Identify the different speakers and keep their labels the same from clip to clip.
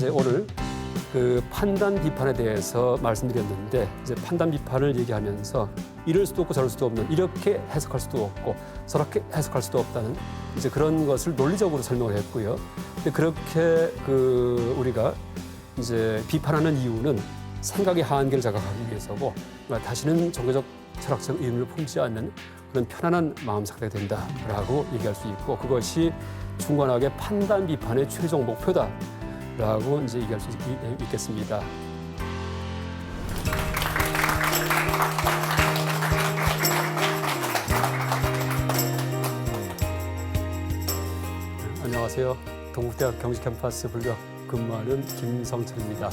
Speaker 1: 이제 오늘 그 판단 비판에 대해서 말씀드렸는데 이제 판단 비판을 얘기하면서 이럴 수도 없고 저럴 수도 없는 이렇게 해석할 수도 없고 저렇게 해석할 수도 없다는 이제 그런 것을 논리적으로 설명을 했고요. 근데 그렇게 우리가 이제 비판하는 이유는 생각의 한계를 자각하기 위해서고 다시는 종교적 철학적 의미를 품지 않는 그런 편안한 마음 상태가 된다라고 얘기할 수 있고 그것이 중관학의 판단 비판의 최종 목표다라고 이제 얘기할 수 있겠습니다. 안녕하세요. 동국대학 경시캠퍼스 불교학 근무하는 김성철입니다.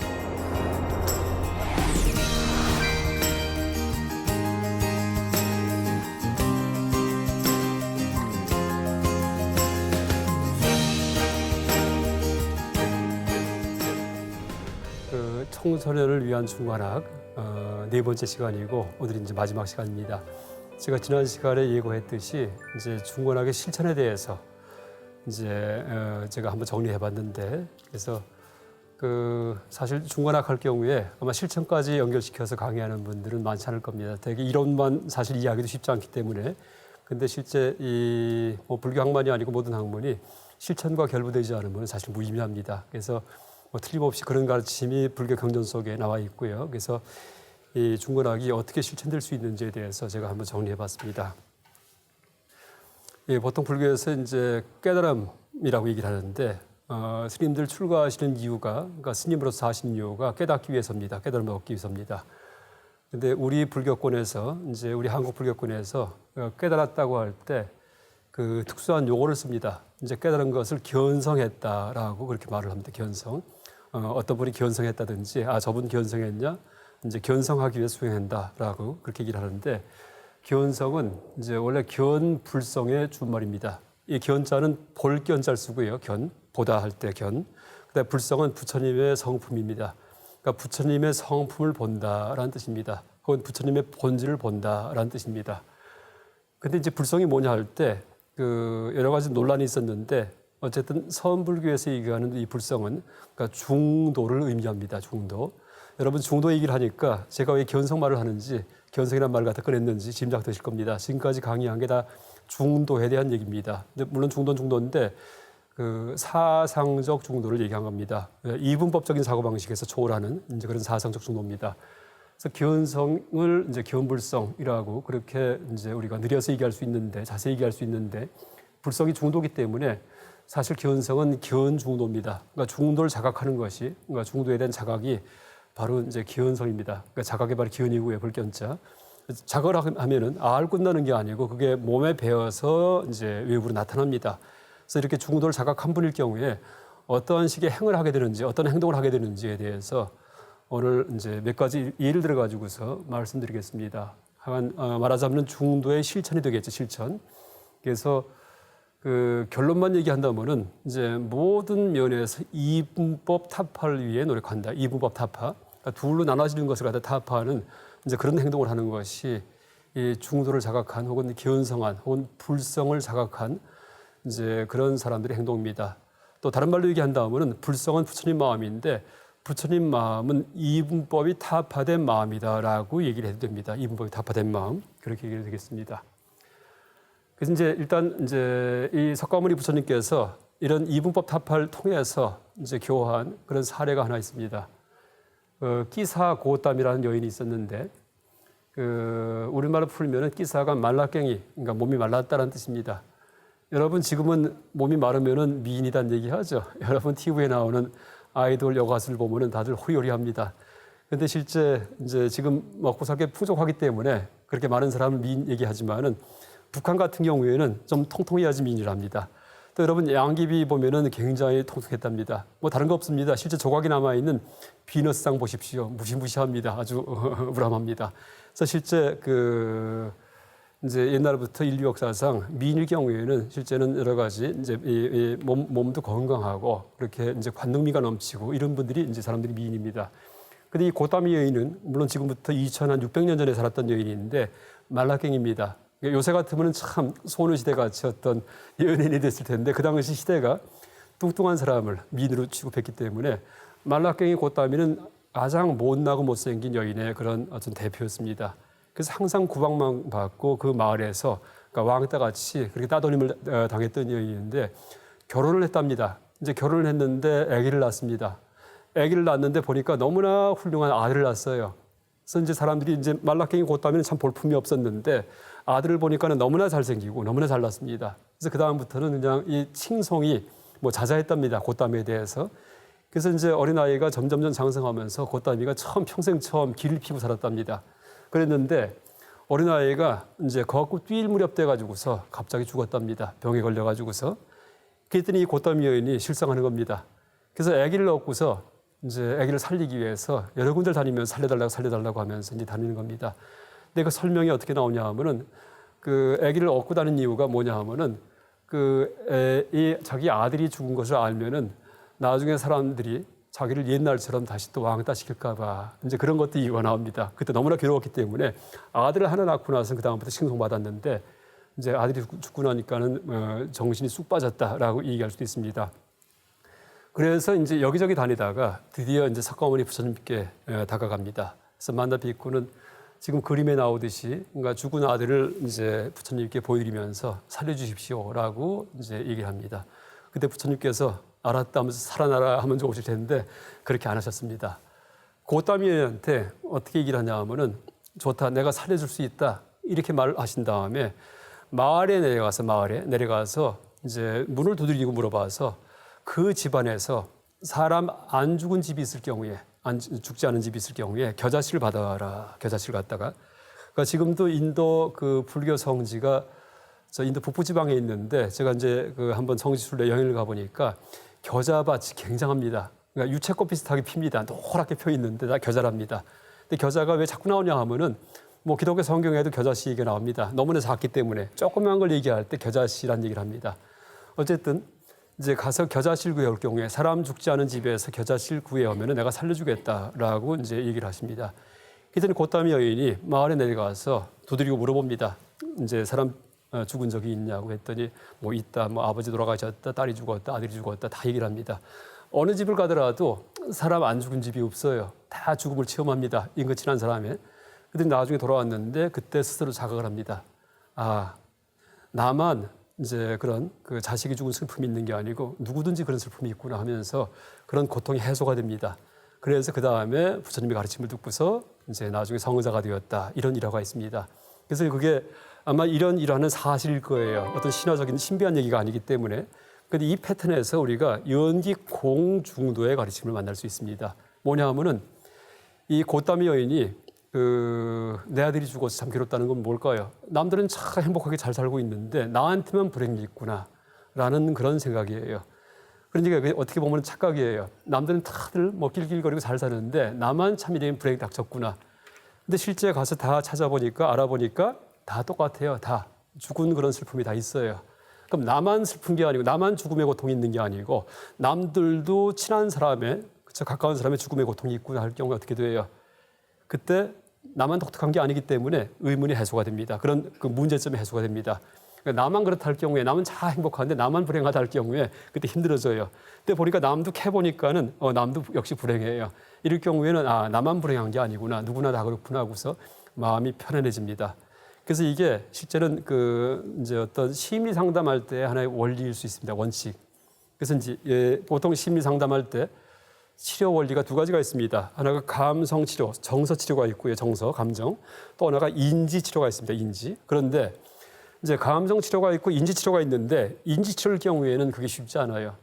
Speaker 1: 청소년을 위한 중관학 네 번째 시간이고 오늘이 이제 마지막 시간입니다. 제가 지난 시간에 예고했듯이 이제 중관학의 실천에 대해서 이제 제가 한번 정리해봤는데 그래서 사실 중관학 할 경우에 아마 실천까지 연결시켜서 강의하는 분들은 많지 않을 겁니다. 되게 이론만 사실 이해하기도 쉽지 않기 때문에 근데 실제 이 불교학만이 아니고 모든 학문이 실천과 결부되지 않으면 사실 무의미합니다. 그래서 틀림없이 그런 가르침이 불교 경전 속에 나와 있고요. 그래서 이 중관학이 어떻게 실천될 수 있는지에 대해서 제가 한번 정리해봤습니다. 보통 불교에서 이제 깨달음이라고 얘기를 하는데 스님들 출가하시는 이유가 그러니까 스님으로서 하시는 이유가 깨닫기 위해서입니다. 깨달음을 얻기 위해서입니다. 근데 우리 불교권에서 이제 우리 한국 불교권에서 깨달았다고 할 때 그 특수한 용어를 씁니다. 이제 깨달은 것을 견성했다라고 그렇게 말을 합니다. 견성. 어떤 분이 견성했다든지 저분 견성했냐? 이제 견성하기 위해서 수행한다라고 그렇게 얘기를 하는데 견성은 이제 원래 견불성의 준말입니다. 이 견자는 볼 견자를 쓰고요. 보다 할 때 견. 그다음에 불성은 부처님의 성품입니다. 그러니까 부처님의 성품을 본다라는 뜻입니다. 혹은 부처님의 본질을 본다라는 뜻입니다. 근데 이제 불성이 뭐냐 할 때 여러 가지 논란이 있었는데 어쨌든 서원불교에서 얘기하는 이 불성은 그러니까 중도를 의미합니다. 중도. 여러분 중도 얘기를 하니까 제가 왜 견성 말을 하는지 견성이라는 말을 갖다 꺼냈는지 짐작되실 겁니다. 지금까지 강의한 게 다 중도에 대한 얘기입니다. 근데 물론 중도는 중도인데 사상적 중도를 얘기한 겁니다. 이분법적인 사고방식에서 초월하는 이제 그런 사상적 중도입니다. 그래서 견성을 이제 견불성이라고 그렇게 이제 우리가 느려서 얘기할 수 있는데 자세히 얘기할 수 있는데 불성이 중도이기 때문에 사실 견성은 견중도입니다. 그러니까 중도를 자각하는 것이 그러니까 중도에 대한 자각이 바로 이제 견성입니다. 그러니까 자각이 바로 기원이고요, 불견자. 자각을 하면은 알 끝나는 게 아니고 그게 몸에 배어서 이제 외부로 나타납니다. 그래서 이렇게 중도를 자각한 분일 경우에 어떠한 식의 행을 하게 되는지, 어떤 행동을 하게 되는지에 대해서 오늘 이제 몇 가지 예를 들어 가지고서 말씀드리겠습니다. 말하자면 중도의 실천이 되겠죠, 실천. 그래서 결론만 얘기한다면은 이제 모든 면에서 이분법 타파를 위해 노력한다. 이분법 타파. 그러니까 둘로 나눠지는 것을 갖다 타파하는 이제 그런 행동을 하는 것이 이 중도를 자각한 혹은 견성한 혹은 불성을 자각한 이제 그런 사람들의 행동입니다. 또 다른 말로 얘기한다면은 불성은 부처님 마음인데 부처님 마음은 이분법이 타파된 마음이다라고 얘기를 해도 됩니다. 이분법이 타파된 마음 그렇게 얘기를 되겠습니다. 그래서 이제 일단 이제 이 석가모니 부처님께서 이런 이분법 타파를 통해서 이제 교화한 그런 사례가 하나 있습니다. 끼사고땀이라는 여인이 있었는데 우리말로 풀면은 끼사가 말라깽이 그러니까 몸이 말랐다는 뜻입니다. 여러분 지금은 몸이 마르면은 미인이란 얘기하죠. 여러분 TV에 나오는 아이돌 여가수를 보면은 다들 호요리합니다. 근데 실제 이제 지금 먹고 살기 풍족하기 때문에 그렇게 많은 사람을 미인 얘기하지만은 북한 같은 경우에는 좀 통통해야지 미인이랍니다. 또 여러분 양귀비 보면은 굉장히 통통했답니다. 다른 거 없습니다. 실제 조각이 남아 있는 비너스상 보십시오. 무시무시합니다. 아주 우람합니다. 그래서 실제 이제 옛날부터 인류 역사상 미인일 경우에는 실제는 여러 가지 이제 몸도 건강하고 그렇게 이제 관능미가 넘치고 이런 분들이 이제 사람들이 미인입니다. 근데 이 고땀이 여인은 물론 지금부터 2600년 전에 살았던 여인인데 말라깽입니다. 요새 같으면 참 소녀시대 같이 어떤 연예인이 됐을 텐데 그 당시 시대가 뚱뚱한 사람을 미인으로 취급했기 때문에 말라깽이 고따미는 가장 못나고 못생긴 여인의 그런 어떤 대표였습니다. 그래서 항상 구박만 받고 그 마을에서 그러니까 왕따같이 그렇게 따돌림을 당했던 여인인데 결혼을 했답니다. 이제 결혼을 했는데 아기를 낳습니다. 아기를 낳았는데 보니까 너무나 훌륭한 아들을 낳았어요. 그래서 이제 사람들이 이제 말라깽이 고따미는 참 볼품이 없었는데 아들을 보니까는 너무나 잘생기고 너무나 잘났습니다. 그래서 그 다음부터는 그냥 이 칭송이 뭐 자자했답니다. 고따미에 대해서. 그래서 이제 어린아이가 점점점 장성하면서 고따미가 평생 처음 길을 피고 살았답니다. 그랬는데 어린아이가 이제 걷고 뛸 무렵 돼가지고서 갑자기 죽었답니다. 병에 걸려가지고서. 그랬더니 이 고따미 여인이 실성하는 겁니다. 그래서 아기를 얻고서 이제 아기를 살리기 위해서 여러 군데를 다니면서 살려달라고 하면서 이제 다니는 겁니다. 근데 그 설명이 어떻게 나오냐 하면은 그 아기를 얻고 다니는 이유가 뭐냐 하면은 이 자기 아들이 죽은 것을 알면은 나중에 사람들이 자기를 옛날처럼 다시 또 왕따 시킬까봐 이제 그런 것도 이유가 나옵니다. 그때 너무나 괴로웠기 때문에 아들을 하나 낳고 나서 그 다음부터 칭송받았는데 이제 아들이 죽고 나니까는 정신이 쑥 빠졌다라고 얘기할 수도 있습니다. 그래서 이제 여기저기 다니다가 드디어 이제 석가모니 부처님께 다가갑니다. 그래서 만다 비쿠는 지금 그림에 나오듯이 그러니까 죽은 아들을 이제 부처님께 보여드리면서 살려주십시오라고 이제 얘기를 합니다. 그때 부처님께서 알았다 하면서 살아나라 하면 좋으실 텐데 그렇게 안 하셨습니다. 고따미한테 어떻게 얘기를 하냐 하면은 좋다, 내가 살려줄 수 있다 이렇게 말을 하신 다음에 마을에 내려가서 이제 문을 두드리고 물어봐서 그 집안에서 사람 안 죽은 집이 있을 경우에 죽지 않은 집이 있을 경우에 겨자씨를 받아라. 겨자씨를 갖다가 그러니까 지금도 인도 그 불교 성지가 저 인도 북부 지방에 있는데 제가 이제 그 한번 성지순례 여행을 가보니까 겨자밭이 굉장합니다. 그러니까 유채꽃 비슷하게 핍니다. 노랗게 펴 있는데 다 겨자랍니다. 근데 겨자가 왜 자꾸 나오냐 하면은 뭐 기독교 성경에도 겨자씨 얘기가 나옵니다. 너무나 작기 때문에 조그만 걸 얘기할 때 겨자씨란 얘기를 합니다. 어쨌든 이제 가서 겨자씨를 구해올 경우에 사람 죽지 않은 집에서 겨자씨를 구해오면은 내가 살려주겠다라고 이제 얘기를 하십니다. 그랬더니 고따미 여인이 마을에 내려가서 두드리고 물어봅니다. 이제 사람 죽은 적이 있냐고 했더니 뭐 있다, 뭐 아버지 돌아가셨다, 딸이 죽었다, 아들이 죽었다 다 얘기를 합니다. 어느 집을 가더라도 사람 안 죽은 집이 없어요. 다 죽음을 체험합니다. 인근 친한 사람에. 그랬더니 나중에 돌아왔는데 그때 스스로 자각을 합니다. 아, 나만 이제 그런 그 자식이 죽은 슬픔이 있는 게 아니고 누구든지 그런 슬픔이 있구나 하면서 그런 고통이 해소가 됩니다. 그래서 그 다음에 부처님의 가르침을 듣고서 이제 나중에 성의자가 되었다 이런 일화가 있습니다. 그래서 그게 아마 이런 일화는 사실일 거예요. 어떤 신화적인 신비한 얘기가 아니기 때문에. 그런데 이 패턴에서 우리가 연기 공중도의 가르침을 만날 수 있습니다. 뭐냐 하면은 이 고따미 여인이 내 아들이 죽어서 참 괴롭다는 건 뭘까요? 남들은 참 행복하게 잘 살고 있는데 나한테만 불행이 있구나라는 그런 생각이에요. 그러니까 어떻게 보면 착각이에요. 남들은 다들 뭐 길길거리고 잘 사는데 나만 참 이런 불행이 닥쳤구나. 근데 실제 가서 다 찾아보니까 알아보니까 다 똑같아요. 다 죽은 그런 슬픔이 다 있어요. 그럼 나만 슬픈 게 아니고 나만 죽음의 고통이 있는 게 아니고 남들도 친한 사람의 그쵸, 가까운 사람의 죽음의 고통이 있구나 할 경우가 어떻게 돼요? 그때 나만 독특한 게 아니기 때문에 의문이 해소가 됩니다. 그런 그 문제점이 해소가 됩니다. 그러니까 나만 그렇다 할 경우에 남은 잘 행복한데 나만 불행하다 할 경우에 그때 힘들어져요. 근데 보니까 남도 캐보니까는 남도 역시 불행해요. 이럴 경우에는 나만 불행한 게 아니구나. 누구나 다 그렇구나 하고서 마음이 편안해집니다. 그래서 이게 실제는 이제 어떤 심리 상담할 때 하나의 원리일 수 있습니다. 원칙. 그래서 이제 보통 심리 상담할 때 치료 원리가 두 가지가 있습니다. 하나가 감성 치료, 정서 치료가 있고요. 정서, 감정. 또 하나가 인지 치료가 있습니다. 인지. 그런데 이제 감정 치료가 있고 인지 치료가 있는데 인지 치료일 경우에는 그게 쉽지 않아요.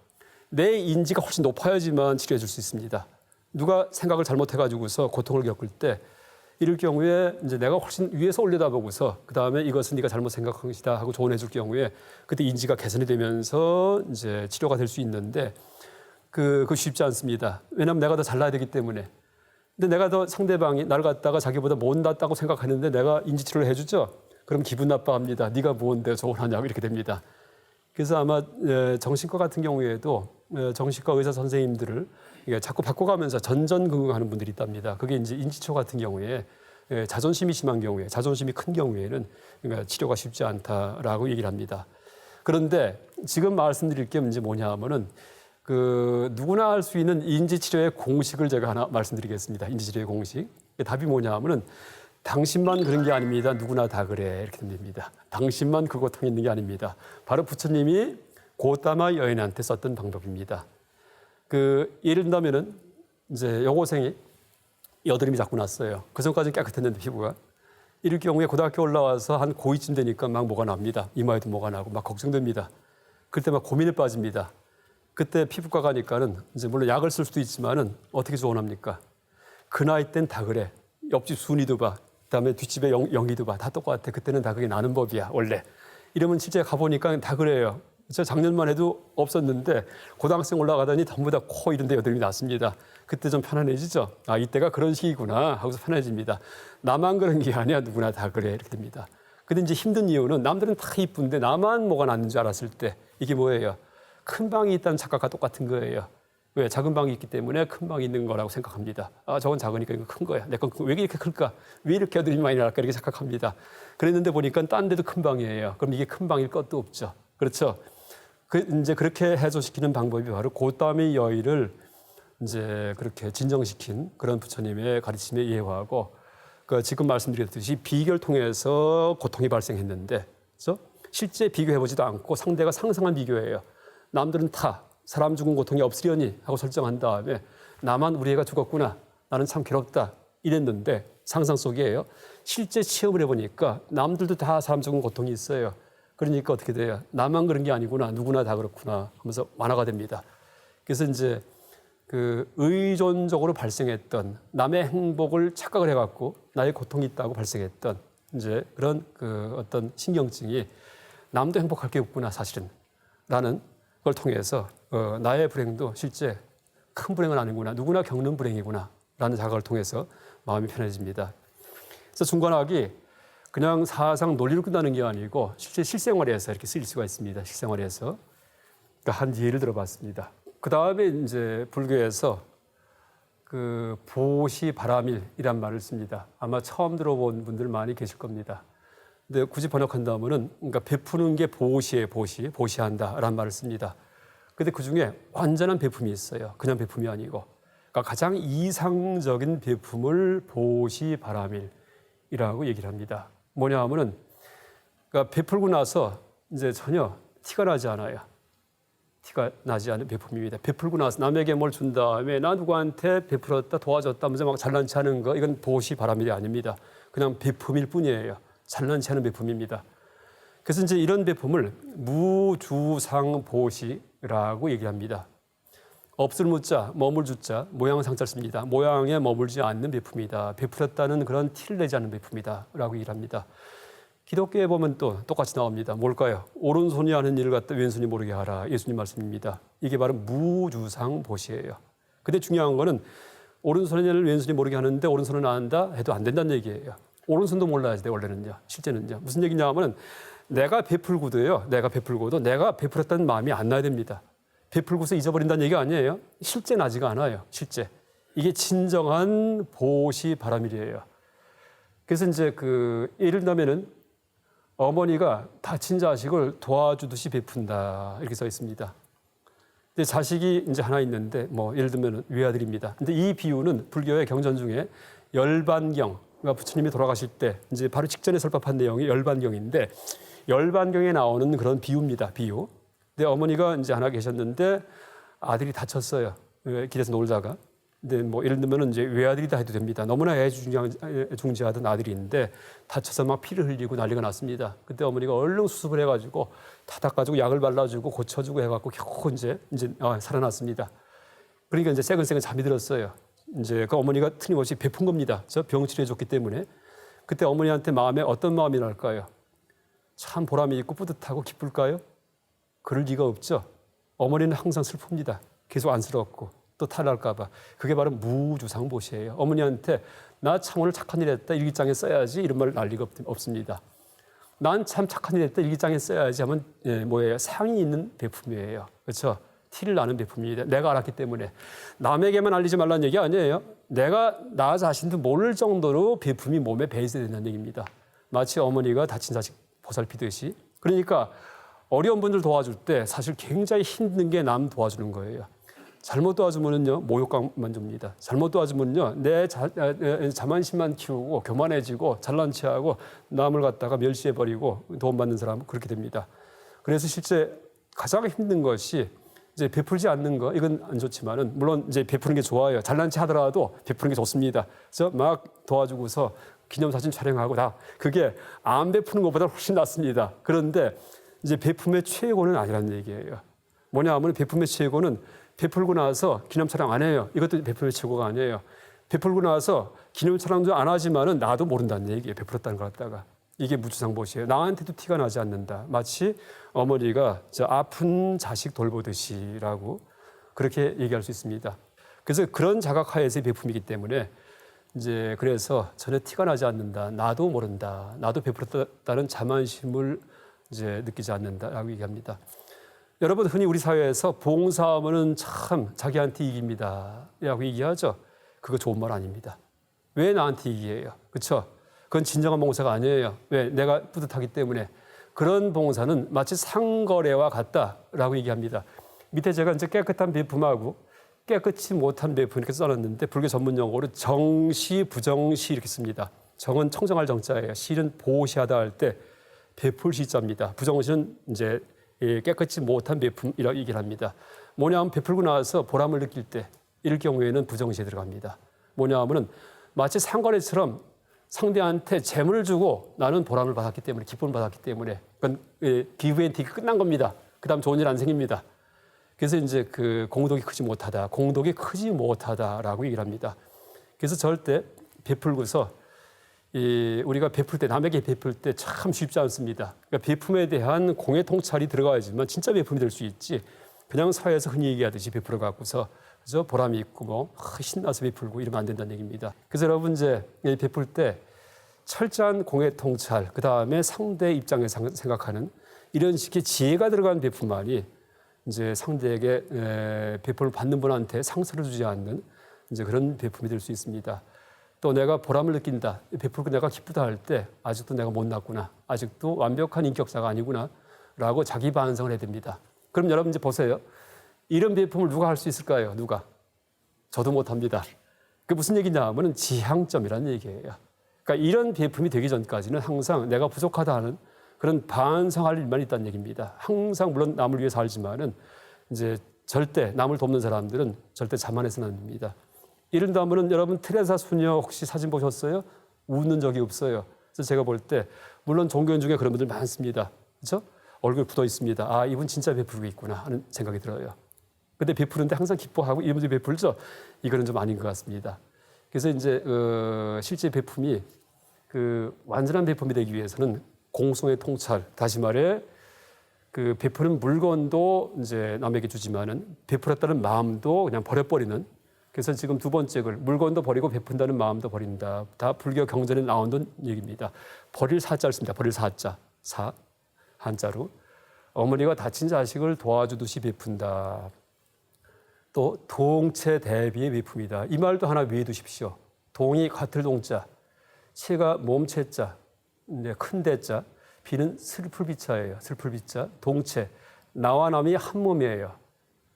Speaker 1: 내 인지가 훨씬 높아야지만 치료해 줄 수 있습니다. 누가 생각을 잘못해가지고서 고통을 겪을 때 이럴 경우에 이제 내가 훨씬 위에서 올려다보고서 그 다음에 이것은 네가 잘못 생각한 것이다 하고 조언해 줄 경우에 그때 인지가 개선이 되면서 이제 치료가 될 수 있는데 그거 쉽지 않습니다. 왜냐하면 내가 더 잘나야 되기 때문에. 근데 내가 더 상대방이 나를 갖다가 자기보다 못났다고 생각하는데 내가 인지치료를 해주죠. 그럼 기분 나빠합니다. 네가 뭔데 조언하냐고 이렇게 됩니다. 그래서 아마 정신과 같은 경우에도 정신과 의사 선생님들을 자꾸 바꿔가면서 전전긍긍하는 분들이 있답니다. 그게 이제 인지치료 같은 경우에 자존심이 심한 경우에, 자존심이 큰 경우에는 치료가 쉽지 않다라고 얘기를 합니다. 그런데 지금 말씀드릴 게 이제 뭐냐 하면은 누구나 할 수 있는 인지치료의 공식을 제가 하나 말씀드리겠습니다. 인지치료의 공식. 답이 뭐냐 하면은 당신만 그런 게 아닙니다. 누구나 다 그래. 이렇게 됩니다. 당신만 그 고통이 있는 게 아닙니다. 바로 부처님이 고따마 여인한테 썼던 방법입니다. 예를 든다면은 이제 여고생이 여드름이 자꾸 났어요. 그 전까지는 깨끗했는데 피부가. 이럴 경우에 고등학교 올라와서 한 고2쯤 되니까 막 뭐가 납니다. 이마에도 뭐가 나고 막 걱정됩니다. 그때 막 고민에 빠집니다. 그때 피부과 가니까는 이제 물론 약을 쓸 수도 있지만은 어떻게 조언합니까? 그 나이 땐 다 그래. 옆집 순이도 봐. 그다음에 뒷집에 영희도 봐. 다 똑같아. 그때는 다 그게 나는 법이야. 원래. 이러면 실제 가보니까 다 그래요. 저 작년만 해도 없었는데 고등학생 올라가더니 전부 다 코 이런 데 여드름이 났습니다. 그때 좀 편안해지죠. 아, 이때가 그런 시기구나 하고서 편해집니다. 나만 그런 게 아니야. 누구나 다 그래. 이렇게 됩니다. 근데 이제 힘든 이유는 남들은 다 이쁜데 나만 뭐가 났는 줄 알았을 때 이게 뭐예요? 큰 방이 있다는 착각과 똑같은 거예요. 왜? 작은 방이 있기 때문에 큰 방이 있는 거라고 생각합니다. 아, 저건 작으니까 이거 큰 거야. 내 건 왜 이렇게 클까? 왜 이렇게 여드름이 많이 날까? 이렇게 생각합니다. 그랬는데 보니까 딴 데도 큰 방이에요. 그럼 이게 큰 방일 것도 없죠. 그렇죠? 이제 그렇게 해소시키는 방법이 바로 고땀의 여의를 이제 그렇게 진정시킨 그런 부처님의 가르침에 이해하고 지금 말씀드렸듯이 비교를 통해서 고통이 발생했는데 그렇죠? 실제 비교해보지도 않고 상대가 상상한 비교예요. 남들은 다 사람 죽은 고통이 없으려니 하고 설정한 다음에 나만 우리 애가 죽었구나. 나는 참 괴롭다. 이랬는데 상상 속이에요. 실제 체험을 해보니까 남들도 다 사람 죽은 고통이 있어요. 그러니까 어떻게 돼요? 나만 그런 게 아니구나. 누구나 다 그렇구나 하면서 완화가 됩니다. 그래서 이제 의존적으로 발생했던 남의 행복을 착각을 해갖고 나의 고통이 있다고 발생했던 이제 그런 어떤 신경증이 남도 행복할 게 없구나 사실은 라는 걸 통해서 나의 불행도 실제 큰 불행은 아니구나. 누구나 겪는 불행이구나 라는 자각을 통해서 마음이 편해집니다. 그래서 중관학이 그냥 사상 논리로 끝나는 게 아니고 실제 실생활에서 이렇게 쓰일 수가 있습니다. 실생활에서. 그러니까 한 예를 들어봤습니다. 그 다음에 이제 불교에서 보시 바라밀이란 말을 씁니다. 아마 처음 들어본 분들 많이 계실 겁니다. 근데 굳이 번역한다면은 그러니까 베푸는 게 보시에 보시한다라는 말을 씁니다. 근데 그 중에 완전한 베품이 있어요. 그냥 베품이 아니고. 그러니까 가장 이상적인 베품을 보시 바라밀이라고 얘기를 합니다. 뭐냐 하면은 그러니까 베풀고 나서 이제 전혀 티가 나지 않아요. 티가 나지 않은 베품입니다. 베풀고 나서 남에게 뭘 준 다음에 나 누구한테 베풀었다 도와줬다 하면서 막 잘난 체하는 거 이건 보시 바람일이 아닙니다. 그냥 베품일 뿐이에요. 잘난 체하는 베품입니다. 그래서 이제 이런 베품을 무주상보시라고 얘기합니다. 없을 무자, 머물 주자, 모양 상자를 씁니다. 모양에 머물지 않는 베품이다. 베풀었다는 그런 티를 내지 않는 베품이다. 라고 얘기를 합니다. 기독교에 보면 또 똑같이 나옵니다. 뭘까요? 오른손이 하는 일을 갖다 왼손이 모르게 하라. 예수님 말씀입니다. 이게 바로 무주상보시예요. 근데 중요한 거는 오른손의 일을 왼손이 모르게 하는데 오른손은 안다 해도 안 된다는 얘기예요. 오른손도 몰라야 돼 원래는요. 실제는요. 무슨 얘기냐 하면 내가 베풀고도 내가 베풀었다는 마음이 안 나야 됩니다. 베풀고서 잊어버린다는 얘기가 아니에요. 실제 나지가 않아요. 실제. 이게 진정한 보시 바라밀이에요. 그래서 이제 예를 들면은 어머니가 다친 자식을 도와주듯이 베푼다. 이렇게 써 있습니다. 근데 자식이 이제 하나 있는데 예를 들면 외아들입니다. 근데 이 비유는 불교의 경전 중에 열반경, 그러니까 부처님이 돌아가실 때 이제 바로 직전에 설법한 내용이 열반경인데 열반경에 나오는 그런 비유입니다. 비유. 근데 어머니가 이제 하나 계셨는데 아들이 다쳤어요. 길에서 놀다가. 근데 예를 들면 이제 외아들이다 해도 됩니다. 너무나 애중지하던 아들인데 다쳐서 막 피를 흘리고 난리가 났습니다. 그때 어머니가 얼른 수습을 해가지고 다 닦아주고 약을 발라주고 고쳐주고 해갖고 겨우 이제 살아났습니다. 그러니까 이제 새근새근 잠이 들었어요. 이제 그 어머니가 틀림없이 베푼 겁니다. 저 병 치료해줬기 때문에. 그때 어머니한테 마음에 어떤 마음이 날까요? 참 보람이 있고 뿌듯하고 기쁠까요? 그럴 리가 없죠. 어머니는 항상 슬픕니다. 계속 안쓰럽고 또 탈날까 봐. 그게 바로 무주상보시예요. 어머니한테 나 참 오늘 착한 일 했다. 일기장에 써야지 이런 말을 날 리가 없습니다. 난 참 착한 일 했다. 일기장에 써야지 하면 상이 있는 베품이에요. 그렇죠? 티를 나는 베품입니다. 내가 알았기 때문에. 남에게만 알리지 말라는 얘기 아니에요. 내가 나 자신도 모를 정도로 베품이 몸에 배 있어야 된다는 얘기입니다. 마치 어머니가 다친 자식 보살피듯이. 그러니까 어려운 분들 도와줄 때 사실 굉장히 힘든 게 남 도와주는 거예요. 잘못 도와주면은요 모욕감만 줍니다. 잘못 도와주면요 내 자만심만 키우고 교만해지고 잘난 체하고 남을 갖다가 멸시해버리고 도움받는 사람은 그렇게 됩니다. 그래서 실제 가장 힘든 것이 이제 베풀지 않는 거 이건 안 좋지만은 물론 이제 베푸는 게 좋아요. 잘난 체 하더라도 베푸는 게 좋습니다. 그래서 막 도와주고서 기념사진 촬영하고 다 그게 안 베푸는 것보다 훨씬 낫습니다. 그런데 이제 베품의 최고는 아니라는 얘기예요. 뭐냐 하면 베품의 최고는 베풀고 나서 기념 촬영 안 해요. 이것도 베품의 최고가 아니에요. 베풀고 나서 기념 촬영도 안 하지만은 나도 모른다는 얘기예요. 베풀었다는 걸 갖다가. 이게 무주상보시예요. 나한테도 티가 나지 않는다. 마치 어머니가 저 아픈 자식 돌보듯이라고 그렇게 얘기할 수 있습니다. 그래서 그런 자각하에서의 베품이기 때문에 이제 그래서 전혀 티가 나지 않는다. 나도 모른다. 나도 베풀었다는 자만심을 이제 느끼지 않는다라고 얘기합니다. 여러분 흔히 우리 사회에서 봉사하면은 참 자기한테 이깁니다라고 얘기하죠. 그거 좋은 말 아닙니다. 왜 나한테 이기해요? 그렇죠? 그건 진정한 봉사가 아니에요. 왜? 내가 뿌듯하기 때문에. 그런 봉사는 마치 상거래와 같다라고 얘기합니다. 밑에 제가 이제 깨끗한 베품하고 깨끗이 못한 베품 이렇게 써놨는데 불교 전문 용어로 정시, 부정시 이렇게 씁니다. 정은 청정할 정자예요. 시는 보시하다 할 때 베풀 시자입니다. 부정시는 이제 깨끗이 못한 베품이라고 얘기를 합니다. 뭐냐 하면 베풀고 나서 보람을 느낄 때 이럴 경우에는 부정시에 들어갑니다. 뭐냐 하면은 마치 상거래처럼 상대한테 재물을 주고 나는 보람을 받았기 때문에 기쁨을 받았기 때문에 그건 기브 앤 테이크 끝난 겁니다. 그다음 좋은 일 안 생깁니다. 그래서 이제 그 공덕이 크지 못하다라고 얘기를 합니다. 그래서 절대 베풀고서 우리가 베풀 때 남에게 베풀 때 참 쉽지 않습니다. 그러니까 베품에 대한 공의 통찰이 들어가야지만 진짜 베품이 될 수 있지. 그냥 사회에서 흔히 얘기하듯이 베풀어 갖고서 그래서 보람이 있고 뭐 신나서 베풀고 이러면 안 된다는 얘기입니다. 그래서 여러분 이제 베풀 때 철저한 공의 통찰, 그 다음에 상대 입장에서 생각하는 이런 식의 지혜가 들어간 베품만이 이제 상대에게 베품을 받는 분한테 상처를 주지 않는 이제 그런 베품이 될 수 있습니다. 또 내가 보람을 느낀다, 베풀고 내가 기쁘다 할 때 아직도 내가 못났구나, 아직도 완벽한 인격자가 아니구나라고 자기 반성을 해야 됩니다. 그럼 여러분 이제 보세요. 이런 베품을 누가 할 수 있을까요? 누가? 저도 못합니다. 그게 무슨 얘기냐 하면 지향점이라는 얘기예요. 그러니까 이런 베품이 되기 전까지는 항상 내가 부족하다 하는 그런 반성할 일만 있다는 얘기입니다. 항상 물론 남을 위해 살지만은 이제 절대 남을 돕는 사람들은 절대 자만해서는 안 됩니다. 이런다면은 여러분 테레사 수녀 혹시 사진 보셨어요? 웃는 적이 없어요. 그래서 제가 볼 때 물론 종교인 중에 그런 분들 많습니다. 그렇죠? 얼굴 굳어 있습니다. 아, 이분 진짜 베풀고 있구나 하는 생각이 들어요. 근데 베푸는데 항상 기뻐하고 이분들 베풀죠? 이거는 좀 아닌 것 같습니다. 그래서 이제 실제 베품이 그 완전한 베품이 되기 위해서는 공성의 통찰, 다시 말해 그 베푸는 물건도 이제 남에게 주지만은 베풀었다는 마음도 그냥 버려버리는. 그래서 지금 두 번째 글 물건도 버리고 베푼다는 마음도 버린다. 다 불교 경전에 나오는 얘기입니다. 버릴 사자를 씁니다. 버릴 사자, 사 한자로 어머니가 다친 자식을 도와주듯이 베푼다. 또 동체 대비의 베품이다. 이 말도 하나 외워 두십시오. 동이 같을 동자, 체가 몸체자, 큰 대자, 비는 슬플 비자예요. 슬플 비자, 동체, 나와 남이 한 몸이에요.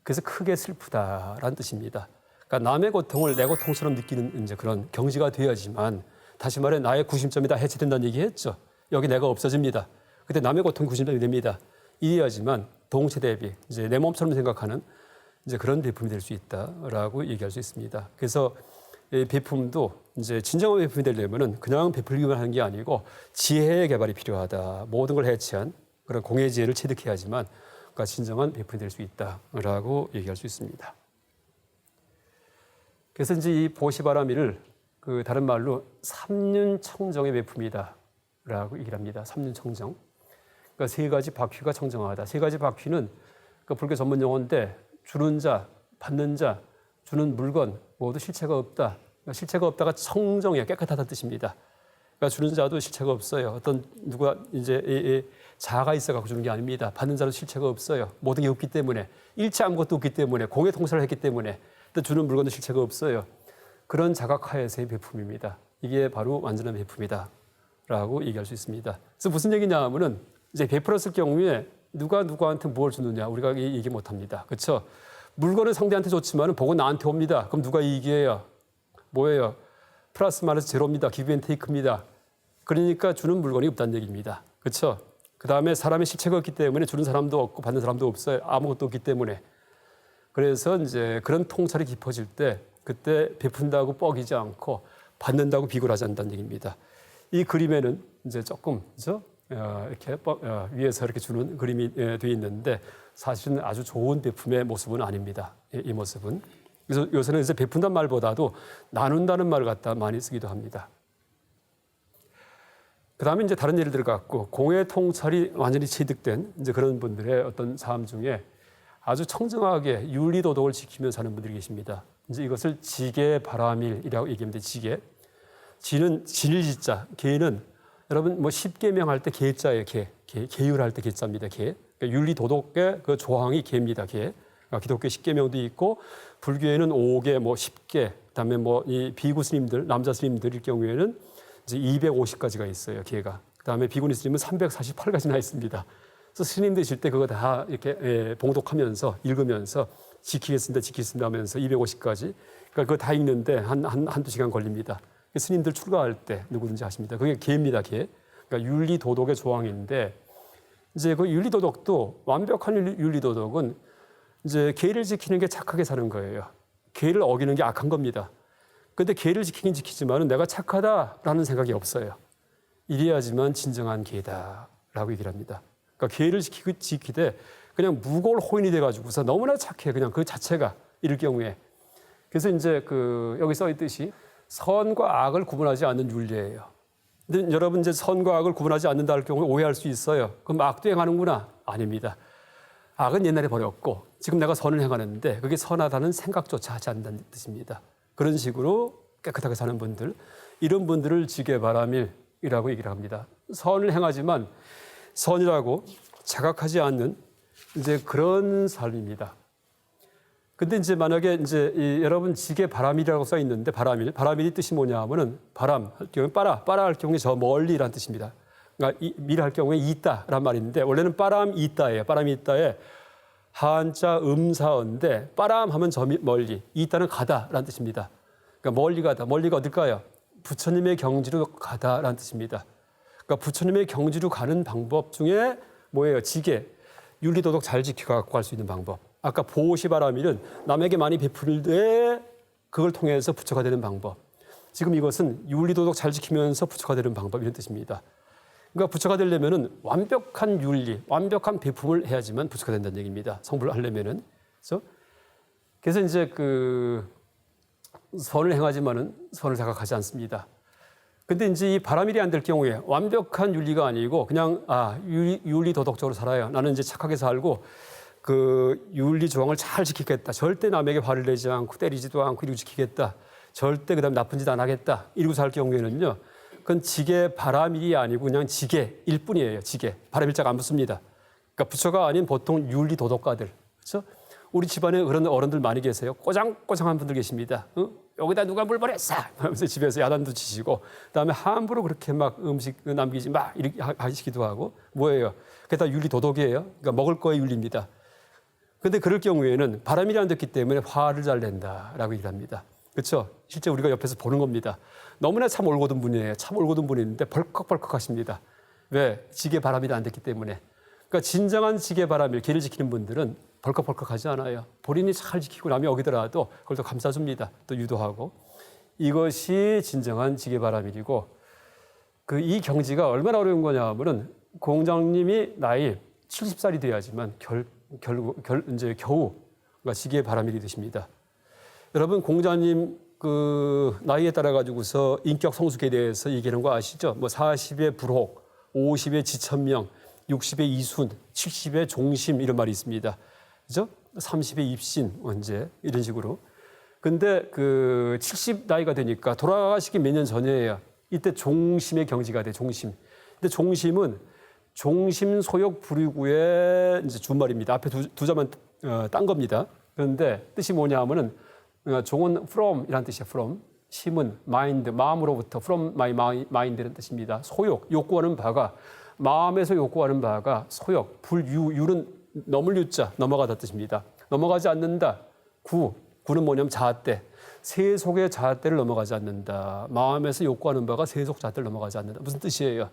Speaker 1: 그래서 크게 슬프다라는 뜻입니다. 그러니까 남의 고통을 내 고통처럼 느끼는 이제 그런 경지가 되어야지만 다시 말해 나의 구심점이 다 해체된다는 얘기했죠. 여기 내가 없어집니다. 그때 남의 고통이 구심점이 됩니다. 이래야지만 동체 대비, 이제 내 몸처럼 생각하는 이제 그런 베품이 될 수 있다라고 얘기할 수 있습니다. 그래서 이 베품도 이제 진정한 베품이 되려면은 그냥 베풀기만 하는 게 아니고 지혜의 개발이 필요하다. 모든 걸 해체한 그런 공의 지혜를 체득해야지만 그러니까 진정한 베품이 될 수 있다라고 얘기할 수 있습니다. 그래서 이제 이 보시바라미를 그 다른 말로 삼륜청정의 베품이다라고 얘기를 합니다. 삼륜청정. 그러니까 세 가지 바퀴가 청정하다. 세 가지 바퀴는 그러니까 불교 전문 용어인데 주는 자, 받는 자, 주는 물건 모두 실체가 없다. 그러니까 실체가 없다가 청정이야, 깨끗하다는 뜻입니다. 그러니까 주는 자도 실체가 없어요. 어떤 누가 이제 자아가 있어갖고 주는 게 아닙니다. 받는 자도 실체가 없어요. 모든 게 없기 때문에 일체 아무것도 없기 때문에 공의 통찰을 했기 때문에 또 주는 물건도 실체가 없어요. 그런 자각하에서의 베품입니다. 이게 바로 완전한 베품이다라고 얘기할 수 있습니다. 그래서 무슨 얘기냐 하면은 이제 베풀었을 경우에 누가 누구한테 뭘 주느냐 우리가 얘기 못합니다. 그렇죠? 물건은 상대한테 좋지만 복은 나한테 옵니다. 그럼 누가 이기해요? 뭐예요? 플러스 마이너스 제로입니다. 기브 앤 테이크입니다. 그러니까 주는 물건이 없다는 얘기입니다. 그렇죠? 그다음에 사람의 실체가 없기 때문에 주는 사람도 없고 받는 사람도 없어요. 아무것도 없기 때문에. 그래서 이제 그런 통찰이 깊어질 때 그때 베푼다고 뻐기지 않고 받는다고 비굴하지 않는다는 얘기입니다. 이 그림에는 이제 조금 그렇죠? 이렇게 위에서 이렇게 주는 그림이 되어 있는데 사실은 아주 좋은 베품의 모습은 아닙니다. 이 모습은. 그래서 요새는 이제 베푼다는 말보다도 나눈다는 말을 갖다 많이 쓰기도 합니다. 그다음에 이제 다른 예를 들어 갖고 공의 통찰이 완전히 체득된 이제 그런 분들의 어떤 삶 중에 아주 청정하게 윤리도덕을 지키며 사는 분들이 계십니다. 이제 이것을 지계바라밀이라고 얘기합니다. 지계. 지는 진일지자. 계는 여러분 뭐 십계명 할 때 계자예요. 계율할 때 계자입니다. 계. 그러니까 윤리도덕의 그 조항이 계입니다. 계. 그러니까 기독교 십계명도 있고 불교에는 5계, 뭐 10계, 그다음에 뭐 이 비구 스님들, 남자 스님들일 경우에는 이제 250가지가 있어요. 계가. 그다음에 비구니 스님은 348가지나 있습니다. 그래서 스님 되실 때 그거 다 이렇게 봉독하면서 읽으면서 지키겠습니다 하면서 250가지. 그러니까 그거 다 읽는데 한두 시간 걸립니다. 스님들 출가할 때 누구든지 하십니다. 그게 계입니다, 계. 그러니까 윤리도덕의 조항인데 이제 그 윤리도덕도 완벽한 윤리도덕은 이제 계를 지키는 게 착하게 사는 거예요. 계를 어기는 게 악한 겁니다. 그런데 계를 지키긴 지키지만 내가 착하다라는 생각이 없어요. 이래야지만 진정한 계다라고 얘기를 합니다. 그러니까 계를 지키되 그냥 무골 호인이 돼가지고서 너무나 착해. 그냥 그 자체가 이럴 경우에. 그래서 이제 그 여기 써 있듯이 선과 악을 구분하지 않는 윤리예요. 근데 여러분 이제 선과 악을 구분하지 않는다 할 경우에 오해할 수 있어요. 그럼 악도 행하는구나? 아닙니다. 악은 옛날에 버렸고 지금 내가 선을 행하는데 그게 선하다는 생각조차 하지 않는다는 뜻입니다. 그런 식으로 깨끗하게 사는 분들, 이런 분들을 지계바라밀이라고 얘기를 합니다. 선을 행하지만 선이라고 자각하지 않는 이제 그런 삶입니다. 근데 이제 만약에 이제 여러분 지계바라밀이라고 써 있는데 바라밀이 뜻이 뭐냐 하면은 바람 할 경우에 빠라 할 경우에 저 멀리라는 뜻입니다. 그러니까 밀 할 경우에 있다란 말인데 원래는 빠람 있다예요. 빠람이 있다에 한자 음사어인데 빠람 하면 저 멀리, 있다는 가다라는 뜻입니다. 그러니까 멀리 가다, 멀리가 어딜까요? 부처님의 경지로 가다라는 뜻입니다. 그러니까 부처님의 경지로 가는 방법 중에 뭐예요? 지계, 윤리도덕 잘 지켜갖고 갈 수 있는 방법. 아까 보시바라밀은 남에게 많이 베풀 때 그걸 통해서 부처가 되는 방법. 지금 이것은 윤리도덕 잘 지키면서 부처가 되는 방법 이런 뜻입니다. 그러니까 부처가 되려면은 완벽한 윤리, 완벽한 베품을 해야지만 부처가 된다는 얘기입니다. 성불을 하려면은. 그래서 이제 그 선을 행하지만은 선을 자각하지 않습니다. 근데 이제 이 바라밀이 안 될 경우에 완벽한 윤리가 아니고 그냥 윤리 도덕적으로 살아요. 나는 이제 착하게 살고 그 윤리 조항을 잘 지키겠다. 절대 남에게 화를 내지 않고 때리지도 않고 이러고 지키겠다. 절대 그다음 나쁜 짓 안 하겠다. 이러고 살 경우에는요. 그건 지계 바라밀이 아니고 그냥 지계일 뿐이에요. 지계. 바라밀자가 안 붙습니다. 그러니까 부처가 아닌 보통 윤리 도덕가들. 그렇죠? 우리 집안에 그런 어른들 많이 계세요. 꼬장꼬장한 분들 계십니다. 여기다 누가 물 버렸어? 하면서 집에서 야단도 치시고 그다음에 함부로 그렇게 막 음식 남기지 마 이렇게 하시기도 하고 뭐예요? 그게 다 윤리 도덕이에요. 그러니까 먹을 거의 윤리입니다. 그런데 그럴 경우에는 바람이 안 됐기 때문에 화를 잘 낸다라고 얘기를 합니다. 그렇죠? 실제 우리가 옆에서 보는 겁니다. 너무나 참 올곧은 분이에요. 참 올곧은 분인데 벌컥벌컥 하십니다. 왜? 지계 바람이 안 됐기 때문에. 그러니까 진정한 지계 바람일, 계를 지키는 분들은 벌컥벌컥 하지 않아요. 본인이 잘 지키고 남이 어기더라도 그걸 또 감싸줍니다. 또 유도하고. 이것이 진정한 지계 바람일이고 이 경지가 얼마나 어려운 거냐 하면은 공장님이 나이 70살이 돼야지만 이제 겨우 그러니까 지계 바람일이 되십니다. 여러분 공자님 그 나이에 따라 가지고서 인격 성숙에 대해서 얘기하는 거 아시죠? 뭐 40의 불혹, 50의 지천명, 60의 이순, 70의 종심 이런 말이 있습니다. 그죠? 30의 입신 언제 이런 식으로. 근데 그 70 나이가 되니까 돌아가시기 몇 년 전이에요. 이때 종심의 경지가 돼. 종심. 근데 종심은 종심 소욕 불이구의 이제 준말입니다. 앞에 두 자만 딴 겁니다. 그런데 뜻이 뭐냐 하면은 종은 from이라는 뜻이에요. from. 심은 mind, 마음으로부터 from my mind라는 뜻입니다. 소욕, 욕구하는 바가 마음에서 욕구하는 바가 소욕, 불유, 유는 넘을 유자, 넘어가다 뜻입니다. 넘어가지 않는다. 구는 뭐냐면 자아때. 세속의 자아때를 넘어가지 않는다. 마음에서 욕구하는 바가 세속 자아때를 넘어가지 않는다. 무슨 뜻이에요?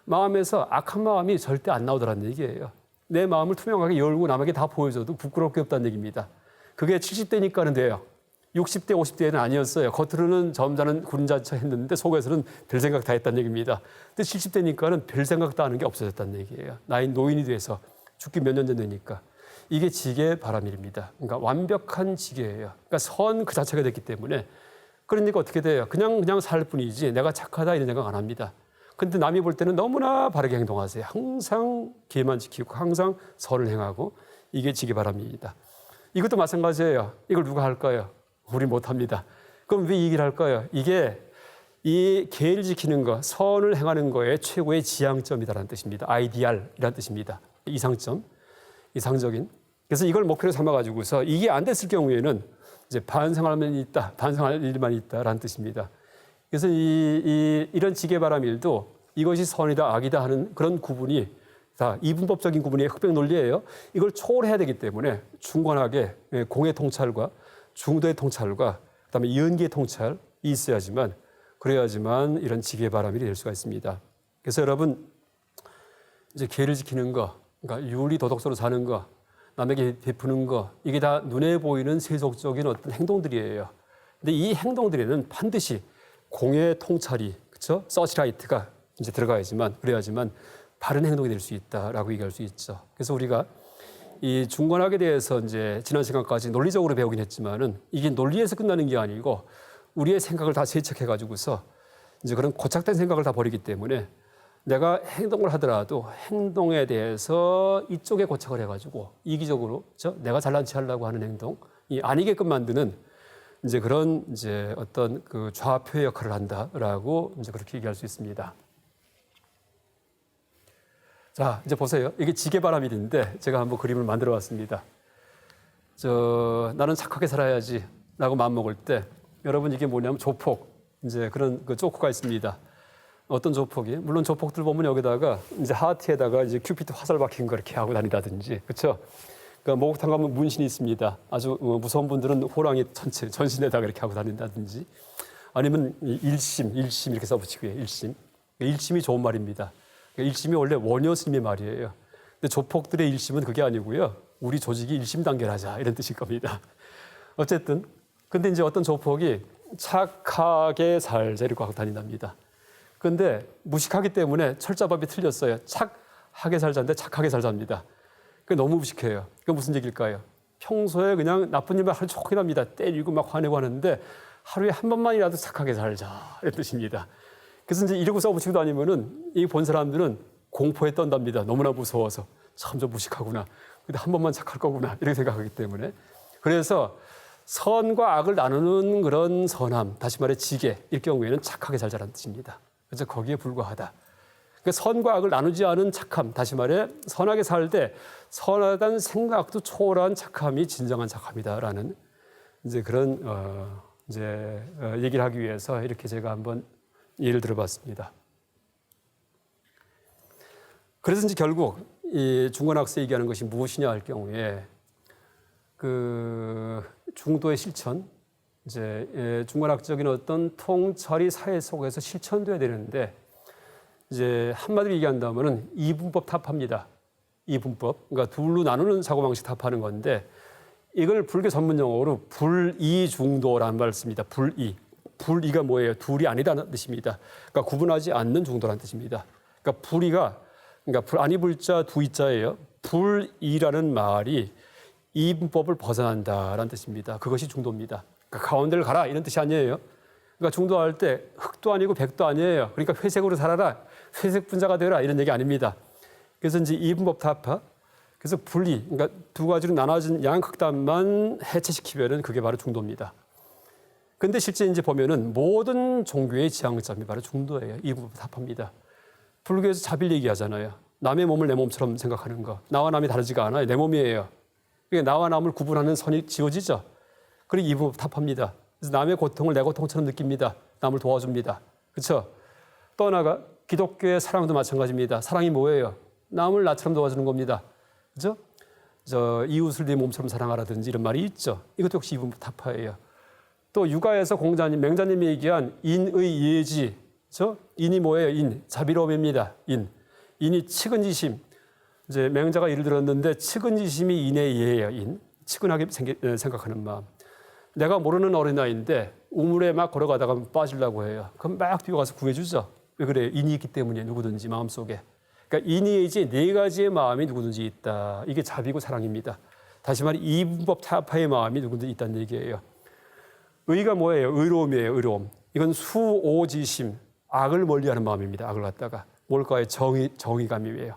Speaker 1: 마음에서 악한 마음이 절대 안 나오더라는 얘기예요. 내 마음을 투명하게 열고 남에게 다 보여줘도 부끄럽게 없다는 얘기입니다. 그게 70대니까는 돼요. 60대, 50대는 아니었어요. 겉으로는 점잖은 군자처 했는데 속에서는 별 생각 다 했다는 얘기입니다. 근데 70대니까는 별 생각 다 하는 게 없어졌다는 얘기예요. 나이 노인이 돼서 죽기 몇 년 전 되니까. 이게 지계의 바람일입니다. 그러니까 완벽한 지계예요. 그러니까 선 그 자체가 됐기 때문에 그러니까 어떻게 돼요? 그냥 살 뿐이지 내가 착하다 이런 생각 안 합니다. 근데 남이 볼 때는 너무나 바르게 행동하세요. 항상 기회만 지키고 항상 선을 행하고 이게 지계 바람입니다. 이것도 마찬가지예요. 이걸 누가 할까요? 우리 못합니다. 그럼 왜 이 얘기를 할까요? 이게 이 계를 지키는 것, 선을 행하는 거의 최고의 지향점이다라는 뜻입니다. 아이디얼이라는 뜻입니다. 이상점, 이상적인. 그래서 이걸 목표로 삼아가지고서 이게 안 됐을 경우에는 이제 반성할 일만 있다라는 뜻입니다. 그래서 이런 지계바람일도 이것이 선이다 악이다 하는 그런 구분이 다 이분법적인 구분이 흑백 논리예요. 이걸 초월해야 되기 때문에 충분하게 공의 통찰과 중도의 통찰과 그다음에 연기의 통찰이 있어야지만 그래야지만 이런 지계바람이 될 수가 있습니다. 그래서 여러분 이제 계를 지키는 거, 그러니까 윤리 도덕적으로 사는 거, 남에게 베푸는 거 이게 다 눈에 보이는 세속적인 어떤 행동들이에요. 근데 이 행동들에는 반드시 공의 통찰이 그렇죠? 서치라이트가 이제 들어가야지만 그래야지만 바른 행동이 될 수 있다라고 얘기할 수 있죠. 그래서 우리가 이 중관학에 대해서 이제 지난 시간까지 논리적으로 배우긴 했지만은 이게 논리에서 끝나는 게 아니고 우리의 생각을 다 세척해가지고서 이제 그런 고착된 생각을 다 버리기 때문에 내가 행동을 하더라도 행동에 대해서 이쪽에 고착을 해가지고 이기적으로 내가 잘난 체 하려고 하는 행동이 아니게끔 만드는 이제 그런 이제 어떤 그 좌표의 역할을 한다라고 이제 그렇게 얘기할 수 있습니다. 자, 이제 보세요. 이게 지게바람일인데 제가 한번 그림을 만들어 봤습니다. 나는 착하게 살아야지라고 마음먹을 때 여러분 이게 뭐냐면 조폭 이제 그런 그 조커가 있습니다. 어떤 조폭이 물론 조폭들 보면 여기다가 이제 하트에다가 이제 큐피드 화살 박힌 거 이렇게 하고 다니다든지 그렇죠? 그러니까 목욕탕 가면 문신이 있습니다. 아주 무서운 분들은 호랑이 전체 전신에다가 이렇게 하고 다닌다든지 아니면 일심 이렇게 써붙이고요. 일심이 좋은 말입니다. 일심이 원래 원효 스님의 말이에요. 근데 조폭들의 일심은 그게 아니고요. 우리 조직이 일심단결하자 이런 뜻일 겁니다. 어쨌든 근데 이제 어떤 조폭이 착하게 살자 이렇게 하고 다닌답니다. 근데 무식하기 때문에 철자법이 틀렸어요. 착하게 살자인데 착하게 살자입니다. 그게 너무 무식해요. 그게 무슨 얘기일까요? 평소에 그냥 나쁜 일만 하루 종일 합니다. 때리고 막 화내고 하는데 하루에 한 번만이라도 착하게 살자 이런 뜻입니다. 그래서 이제 이러고 써붙이고 다니면은 이 본 사람들은 공포에 떤답니다. 너무나 무서워서 참 저 무식하구나. 근데 한 번만 착할 거구나 이렇게 생각하기 때문에 그래서 선과 악을 나누는 그런 선함, 다시 말해 지계 일 경우에는 착하게 살자라는 뜻입니다. 그래서 거기에 불과하다. 그러니까 선과 악을 나누지 않은 착함, 다시 말해 선하게 살 때 선하다는 생각도 초월한 착함이 진정한 착함이다라는 이제 그런 얘기를 하기 위해서 이렇게 제가 한번 예를 들어봤습니다. 그래서 이제 결국 이 중관학에서 얘기하는 것이 무엇이냐 할 경우에 그 중도의 실천, 이제 중관학적인 어떤 통찰이 사회 속에서 실천돼야 되는데 이제 한마디로 얘기한다면은 이분법 탑합니다. 이분법, 그러니까 둘로 나누는 사고방식 탑하는 건데 이걸 불교 전문 용어로 불이중도라는 말을 씁니다. 불이가 뭐예요? 둘이 아니라는 뜻입니다. 그러니까 구분하지 않는 중도라는 뜻입니다. 그러니까 그러니까 아니 불자 두이자예요. 불이라는 말이 이분법을 벗어난다라는 뜻입니다. 그것이 중도입니다. 그러니까 가운데를 가라 이런 뜻이 아니에요. 그러니까 중도할 때 흑도 아니고 백도 아니에요. 그러니까 회색으로 살아라, 회색 분자가 되라 이런 얘기 아닙니다. 그래서 이제 이분법 타파, 그래서 분리, 그러니까 두 가지로 나눠진 양극단만 해체시키면은 그게 바로 중도입니다. 근데 실제 이제 보면은 모든 종교의 지향점이 바로 중도예요. 이분법 타파입니다. 불교에서 자빌 얘기하잖아요. 남의 몸을 내 몸처럼 생각하는 거. 나와 남이 다르지가 않아요. 내 몸이에요. 그러니까 나와 남을 구분하는 선이 지워지죠. 그리고 이분법 타파입니다. 그래서 남의 고통을 내 고통처럼 느낍니다. 남을 도와줍니다. 그렇죠? 또 하나가 기독교의 사랑도 마찬가지입니다. 사랑이 뭐예요? 남을 나처럼 도와주는 겁니다. 그렇죠? 이웃을 내 몸처럼 사랑하라든지 이런 말이 있죠. 이것도 역시 이분법 타파예요. 또 육아에서 공자님, 맹자님이 얘기한 인의 예지, 인이 뭐예요? 인, 자비로움입니다. 인이 측은지심. 이제 맹자가 예를 들었는데 측은지심이 인의 예예요. 측은하게 생각하는 마음. 내가 모르는 어린아이인데 우물에 막 걸어가다가 빠지려고 해요. 그럼 막 뛰어가서 구해주죠. 왜 그래요? 인이 있기 때문에 누구든지 마음속에. 그러니까 인이지 네 가지의 마음이 누구든지 있다. 이게 자비고 사랑입니다. 다시 말해 이분법 타파의 마음이 누구든지 있다는 얘기예요. 의가 뭐예요? 의로움이에요. 의로움. 이건 수오지심, 악을 멀리하는 마음입니다. 악을 갖다가 뭘까요? 정의감이에요.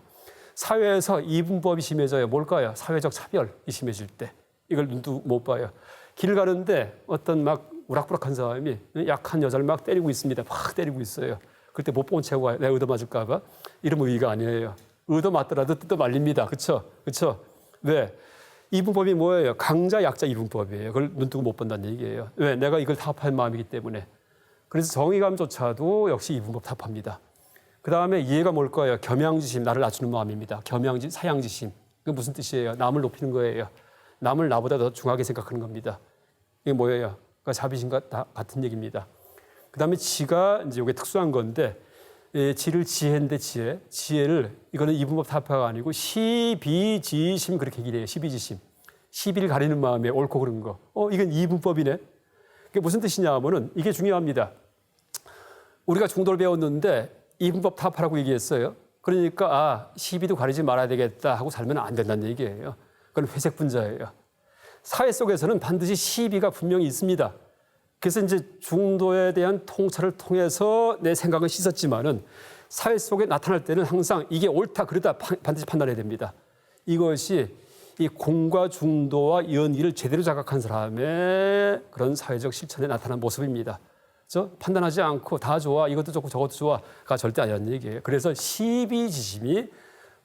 Speaker 1: 사회에서 이분법이 심해져요. 뭘까요? 사회적 차별이 심해질 때. 이걸 눈도 못 봐요. 길 가는데 어떤 막 우락부락한 사람이 약한 여자를 막 때리고 있습니다. 막 때리고 있어요. 그때 못 본 채고 내가 의도 맞을까 봐. 이러면 의가 아니에요. 의도 맞더라도 뜻도 말립니다. 그렇죠? 왜? 이분법이 뭐예요? 강자 약자 이분법이에요. 그걸 눈뜨고 못 본다는 얘기예요. 왜? 내가 이걸 타파한 마음이기 때문에. 그래서 정의감조차도 역시 이분법 타파입니다. 그 다음에 이해가 뭘까요? 겸양지심, 나를 낮추는 마음입니다. 사양지심. 그게 무슨 뜻이에요? 남을 높이는 거예요. 남을 나보다 더 중하게 생각하는 겁니다. 이게 뭐예요? 그러니까 자비심과 같은 얘기입니다. 그 다음에 지가 이제 이게 특수한 건데, 지를 지혜인데 지혜를 이거는 이분법 타파가 아니고 시비지심 그렇게 얘기를 해요. 시비지심. 시비를 가리는 마음에 옳고 그른 거. 이건 이분법이네. 그게 무슨 뜻이냐 하면은 이게 중요합니다. 우리가 중도를 배웠는데 이분법 타파라고 얘기했어요. 그러니까 시비도 가리지 말아야 되겠다 하고 살면 안 된다는 얘기예요. 그건 회색 분자예요. 사회 속에서는 반드시 시비가 분명히 있습니다. 그래서 이제 중도에 대한 통찰을 통해서 내 생각은 씻었지만은 사회 속에 나타날 때는 항상 이게 옳다 그르다 반드시 판단해야 됩니다. 이것이 이 공과 중도와 연기를 제대로 자각한 사람의 그런 사회적 실천에 나타난 모습입니다. 판단하지 않고 다 좋아, 이것도 좋고 저것도 좋아가 절대 아니라는 얘기예요. 그래서 시비지심이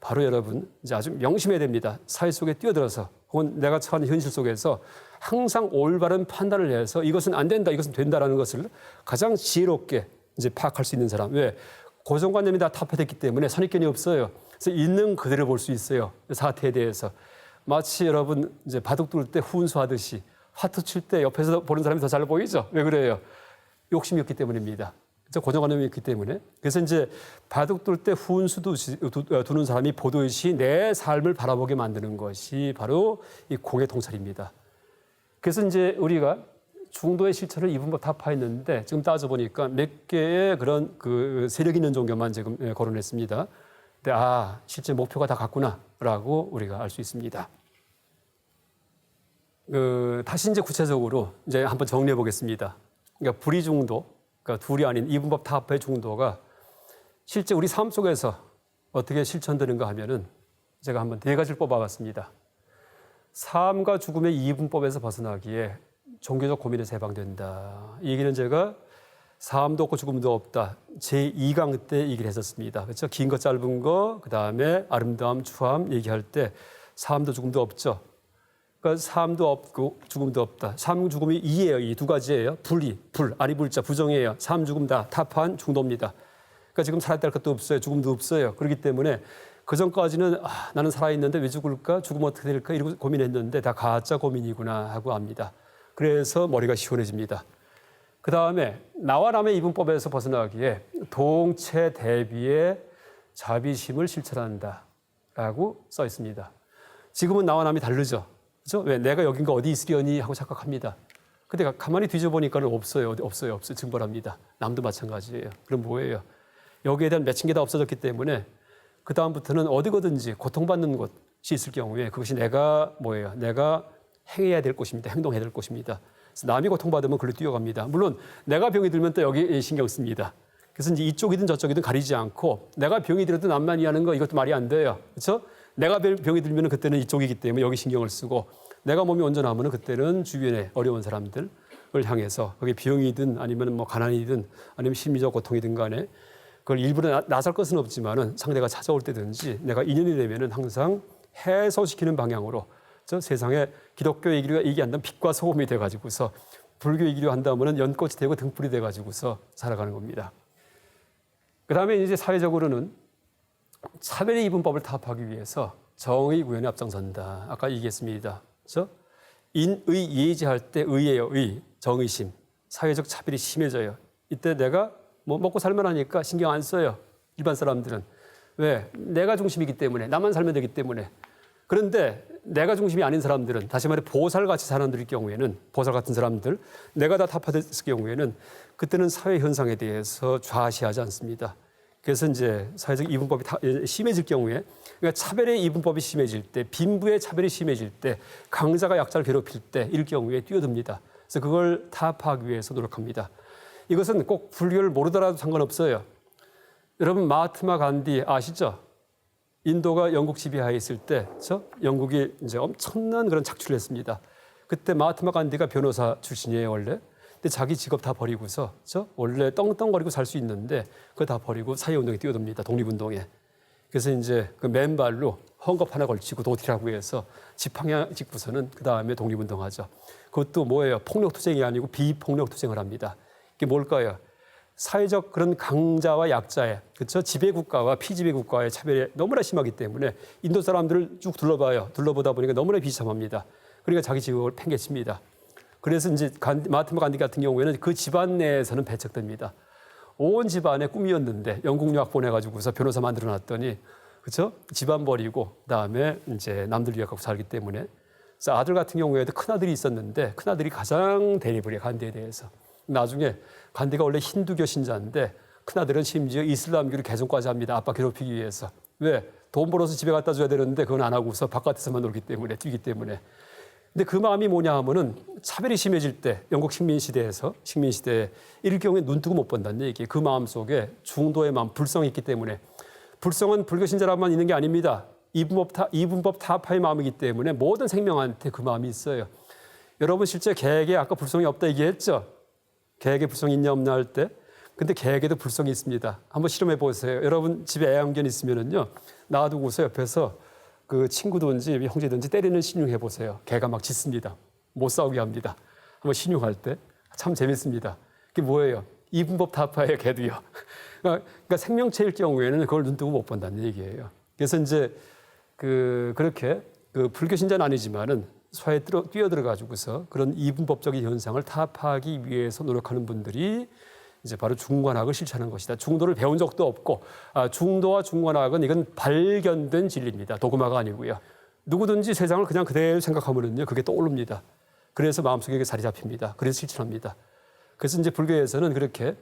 Speaker 1: 바로 여러분 이제 아주 명심해야 됩니다. 사회 속에 뛰어들어서 혹은 내가 처한 현실 속에서 항상 올바른 판단을 해서 이것은 안 된다, 이것은 된다라는 것을 가장 지혜롭게 이제 파악할 수 있는 사람. 왜? 고정관념이 다 타파됐기 때문에 선입견이 없어요. 그래서 있는 그대로 볼 수 있어요. 사태에 대해서. 마치 여러분 이제 바둑 둘 때 훈수하듯이 화투 칠 때 옆에서 보는 사람이 더 잘 보이죠? 왜 그래요? 욕심이 없기 때문입니다. 고정관념이 있기 때문에. 그래서 이제 바둑 둘 때 훈수 두는 사람이 보듯이 내 삶을 바라보게 만드는 것이 바로 이 공의 통찰입니다. 그래서 이제 우리가 중도의 실천을 이분법 타파했는데 지금 따져보니까 몇 개의 그런 그 세력 있는 종교만 지금 거론했습니다. 근데 실제 목표가 다 같구나라고 우리가 알 수 있습니다. 다시 이제 구체적으로 이제 한번 정리해 보겠습니다. 그러니까 불의 중도, 그러니까 둘이 아닌 이분법 타파의 중도가 실제 우리 삶 속에서 어떻게 실천되는가 하면은 제가 한번 네 가지를 뽑아봤습니다. 삶과 죽음의 이분법에서 벗어나기에 종교적 고민에서 해방된다. 이 얘기는 제가 삶도 없고 죽음도 없다. 제2강 때 얘기를 했었습니다. 그렇죠? 긴 거 짧은 거, 그 다음에 아름다움, 추함 얘기할 때 삶도 죽음도 없죠. 그러니까 삶도 없고 죽음도 없다. 삶, 죽음이 이예요. 이 두 가지예요. 아니 불자, 부정이에요. 삶, 죽음 다 타파한 중도입니다. 그러니까 지금 살아야 될 것도 없어요. 죽음도 없어요. 그렇기 때문에 그 전까지는 나는 살아있는데 왜 죽을까? 죽으면 어떻게 될까? 이러고 고민했는데 다 가짜 고민이구나 하고 압니다. 그래서 머리가 시원해집니다. 그 다음에 나와 남의 이분법에서 벗어나기에 동체 대비의 자비심을 실천한다라고 써 있습니다. 지금은 나와 남이 다르죠. 그렇죠? 왜? 내가 여긴가 어디 있으려니 하고 착각합니다. 근데 가만히 뒤져보니까는 없어요. 증벌합니다. 남도 마찬가지예요. 그럼 뭐예요? 여기에 대한 맺힌 게 다 없어졌기 때문에 그 다음부터는 어디거든지 고통받는 곳이 있을 경우에 그것이 내가 뭐예요? 내가 행해야 될 곳입니다. 행동해야 될 곳입니다. 그래서 남이 고통받으면 글로 뛰어갑니다. 물론 내가 병이 들면 또 여기 신경 씁니다. 그래서 이제 이쪽이든 저쪽이든 가리지 않고 내가 병이 들어도 남만 이해하는 거 이것도 말이 안 돼요. 그렇죠? 내가 병이 들면 그때는 이쪽이기 때문에 여기 신경을 쓰고 내가 몸이 온전하면 그때는 주변에 어려운 사람들을 향해서 그게 병이든 아니면 뭐 가난이든 아니면 심리적 고통이든 간에 그걸 일부러 나설 것은 없지만은 상대가 찾아올 때든지 내가 인연이 되면은 항상 해소시키는 방향으로 저 세상에 기독교 얘기를 얘기한다면 빛과 소금이 돼가지고서 불교 얘기를 한다면은 연꽃이 되고 등불이 돼가지고서 살아가는 겁니다. 그 다음에 이제 사회적으로는 차별의 이분법을 타협하기 위해서 정의 구현에 앞장선다. 아까 얘기했습니다. 그렇죠? 인의 예지할 때 의예요. 의, 정의심, 사회적 차별이 심해져요. 이때 내가 뭐 먹고 살만 하니까 신경 안 써요. 일반 사람들은. 왜? 내가 중심이기 때문에, 나만 살면 되기 때문에. 그런데 내가 중심이 아닌 사람들은, 다시 말해 보살같이 사는 사람들일 경우에는, 보살 같은 사람들, 내가 다 타파됐을 경우에는 그때는 사회 현상에 대해서 좌시하지 않습니다. 그래서 이제 사회적 이분법이 심해질 경우에, 그러니까 차별의 이분법이 심해질 때, 빈부의 차별이 심해질 때, 강자가 약자를 괴롭힐 때, 이럴 경우에 뛰어듭니다. 그래서 그걸 타파하기 위해서 노력합니다. 이것은 꼭 불교를 모르더라도 상관없어요. 여러분 마하트마 간디 아시죠? 인도가 영국 지배하에 있을 때, 그렇죠? 영국이 이제 엄청난 그런 착취를 했습니다. 그때 마하트마 간디가 변호사 출신이에요, 원래. 근데 자기 직업 다 버리고서, 그렇죠? 원래 떵떵거리고 살 수 있는데 그거 다 버리고 사회운동에 뛰어듭니다. 독립운동에. 그래서 이제 그 맨발로 헝겊 하나 걸치고 도티라고 해서 지팡이 짚고서는 그 다음에 독립운동하죠. 그것도 뭐예요? 폭력투쟁이 아니고 비폭력투쟁을 합니다. 이게 뭘까요? 사회적 그런 강자와 약자의, 그렇죠? 지배국가와 피지배국가의 차별이 너무나 심하기 때문에 인도 사람들을 쭉 둘러봐요. 둘러보다 보니까 너무나 비참합니다. 그러니까 자기 직업을 팽개칩니다. 그래서 이제 마하트마 간디 같은 경우에는 그 집안 내에서는 배척됩니다. 온 집안의 꿈이었는데 영국 유학 보내가지고서 변호사 만들어놨더니, 그렇죠? 집안 버리고 그다음에 이제 남들 유학하고 살기 때문에. 그래서 아들 같은 경우에도 큰 아들이 있었는데 큰 아들이 가장 대립을 해요, 간디에 대해서. 나중에 간디가 원래 힌두교 신자인데 큰아들은 심지어 이슬람교를 개종까지 합니다. 아빠 괴롭히기 위해서. 왜? 돈 벌어서 집에 갖다 줘야 되는데 그건 안 하고서 바깥에서만 놀기 때문에, 뛰기 때문에. 근데 그 마음이 뭐냐 하면은 차별이 심해질 때, 영국 식민시대에 이럴 경우에 눈 뜨고 못 본다는 얘기예요. 그 마음 속에 중도의 마음, 불성이 있기 때문에. 불성은 불교 신자라만 있는 게 아닙니다. 이분법 타파의 마음이기 때문에 모든 생명한테 그 마음이 있어요. 여러분 실제 개에게 아까 불성이 없다 얘기했죠? 개에게 불성이 있냐 없냐 할 때. 근데 개에게도 불성이 있습니다. 한번 실험해 보세요. 여러분 집에 애완견 있으면은요, 놔두고서 옆에서 그 친구든지 형제든지 때리는 신용해 보세요. 개가 막 짖습니다. 못 싸우게 합니다. 한번 신용할 때. 참 재밌습니다. 그게 뭐예요? 이분법 타파예요, 개도요. 그러니까 생명체일 경우에는 그걸 눈 뜨고 못 본다는 얘기예요. 그래서 이제 그렇게 불교 신자는 아니지만은 사회에 뛰어들어가지고서 그런 이분법적인 현상을 타파하기 위해서 노력하는 분들이 이제 바로 중관학을 실천하는 것이다. 중도를 배운 적도 없고, 중도와 중관학은 이건 발견된 진리입니다. 도그마가 아니고요. 누구든지 세상을 그냥 그대로 생각하면은요, 그게 떠오릅니다. 그래서 마음속에 자리 잡힙니다. 그래서 실천합니다. 그래서 이제 불교에서는 그렇게,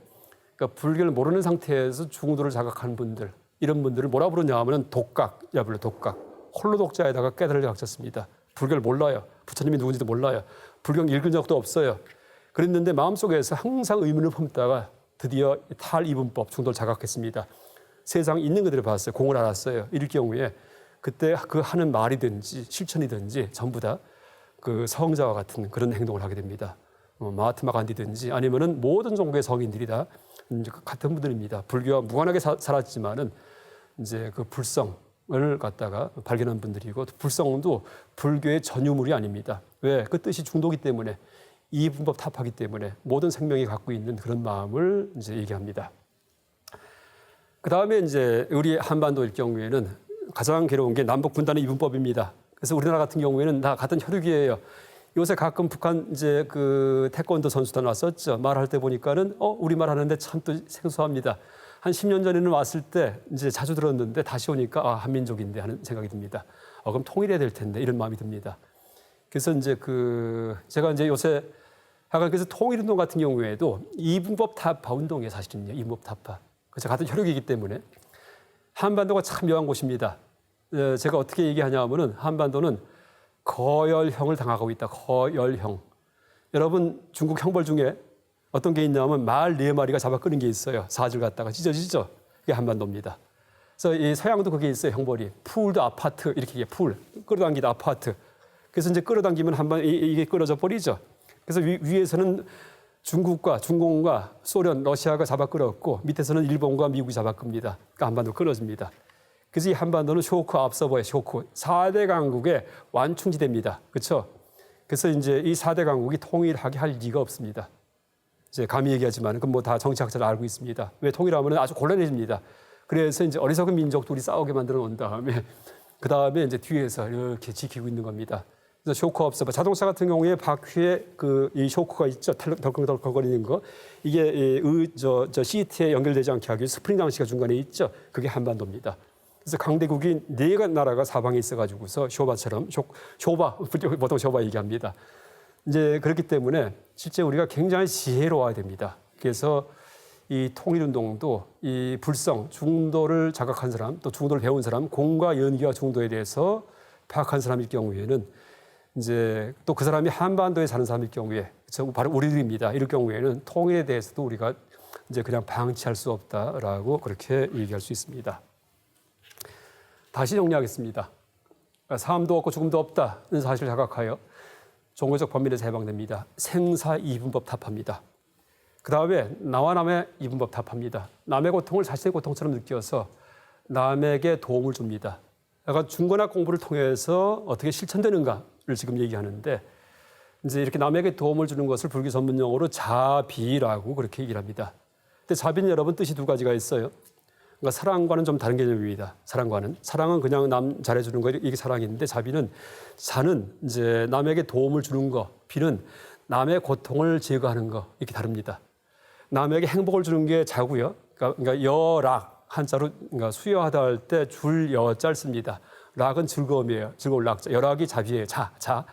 Speaker 1: 그러니까 불교를 모르는 상태에서 중도를 자각하는 분들, 이런 분들을 뭐라 부르냐 하면은 독각이라 불러요. 독각. 홀로 독자에다가 깨달을 각쳤습니다. 불교를 몰라요. 부처님이 누군지도 몰라요. 불경 읽은 적도 없어요. 그랬는데 마음속에서 항상 의문을 품다가 드디어 탈이분법 중도를 자각했습니다. 세상 있는 그대로 봤어요. 공을 알았어요. 이럴 경우에 그때 그 하는 말이든지 실천이든지 전부 다 그 성자와 같은 그런 행동을 하게 됩니다. 마하트마 간디든지 아니면은 모든 종교의 성인들이 다 같은 분들입니다. 불교와 무관하게 살았지만은 이제 그 불성을 갖다가 발견한 분들이고, 불성도 불교의 전유물이 아닙니다. 왜? 그 뜻이 중도기 때문에, 이분법 타파기 때문에 모든 생명이 갖고 있는 그런 마음을 이제 얘기합니다. 그 다음에 이제 우리 한반도일 경우에는 가장 괴로운 게 남북 분단의 이분법입니다. 그래서 우리나라 같은 경우에는 다 같은 혈육이에요. 요새 가끔 북한 이제 그 태권도 선수단 왔었죠. 말할 때 보니까는 우리말 하는데 참 또 생소합니다. 한 10년 전에는 왔을 때 이제 자주 들었는데 다시 오니까 한민족인데 하는 생각이 듭니다. 그럼 통일해야 될 텐데 이런 마음이 듭니다. 그래서 이제 제가 이제 요새 하여간 그래서 통일운동 같은 경우에도 이분법 타파 운동이에요, 사실은요. 이분법 타파. 그래서 같은 혈육이기 때문에 한반도가 참 묘한 곳입니다. 제가 어떻게 얘기하냐 하면은 한반도는 거열형을 당하고 있다. 거열형. 여러분 중국 형벌 중에 어떤 게 있냐면 말 4마리가 잡아 끄는 게 있어요. 사질 갖다가 찢어지죠. 그게 한반도입니다. 그래서 이 서양도 그게 있어요. 형벌이. 풀도 아파트 이렇게 풀 끌어당기다 아파트. 그래서 이제 끌어당기면 이게 끌어져 버리죠. 그래서 위에서는 중국과 중공과 소련, 러시아가 잡아 끌었고 밑에서는 일본과 미국이 잡아 끕니다. 그러니까 한반도 끊어집니다. 그래서 이 한반도는 쇼크 압서버의 쇼크, 4대 강국의 완충지대입니다. 그렇죠? 그래서 이제 이 4대 강국이 통일하게 할 리가 없습니다. 이제 감히 얘기하지만 그건 뭐 다 정치학자들 알고 있습니다. 왜 통일하면 아주 곤란해집니다. 그래서 이제 어리석은 민족들이 싸우게 만들어 놓은 다음에 그 다음에 이제 뒤에서 이렇게 지키고 있는 겁니다. 그래서 쇼크 업서버, 자동차 같은 경우에 바퀴에 이 쇼크가 있죠. 덜컹덜컹거리는 거. 이게 시트에 연결되지 않게 하기 위해 스프링 장치가 중간에 있죠. 그게 한반도입니다. 그래서 강대국이 네 나라가 사방에 있어가지고서 쇼바처럼 쇼바 보통 쇼바 얘기합니다. 이제 그렇기 때문에 실제 우리가 굉장히 지혜로워야 됩니다. 그래서 이 통일운동도 이 불성, 중도를 자각한 사람, 또 중도를 배운 사람, 공과 연기와 중도에 대해서 파악한 사람일 경우에는 이제 또 그 사람이 한반도에 사는 사람일 경우에 바로 우리들입니다. 이럴 경우에는 통일에 대해서도 우리가 이제 그냥 방치할 수 없다라고 그렇게 얘기할 수 있습니다. 다시 정리하겠습니다. 삶도 없고 죽음도 없다는 사실을 자각하여 종교적 범민에서 해방됩니다. 생사 이분법 답합니다. 그 다음에 나와 남의 이분법 답합니다. 남의 고통을 자신의 고통처럼 느껴서 남에게 도움을 줍니다. 약간 중고나 공부를 통해서 어떻게 실천되는가를 지금 얘기하는데 이제 이렇게 남에게 도움을 주는 것을 불교 전문 용어로 자비라고 그렇게 얘기를 합니다. 근데 자비는 여러분 뜻이 두 가지가 있어요. 그러니까 사랑과는 좀 다른 개념입니다. 사랑은 그냥 남 잘해주는 거 이게 사랑인데 자비는 자는 이제 남에게 도움을 주는 거, 비는 남의 고통을 제거하는 거 이렇게 다릅니다. 남에게 행복을 주는 게 자고요. 그러니까 여락 한자로 그러니까 수여하다 할 때 줄 여자를 씁니다. 락은 즐거움이에요. 즐거울 락자. 여락이 자비예요. 자.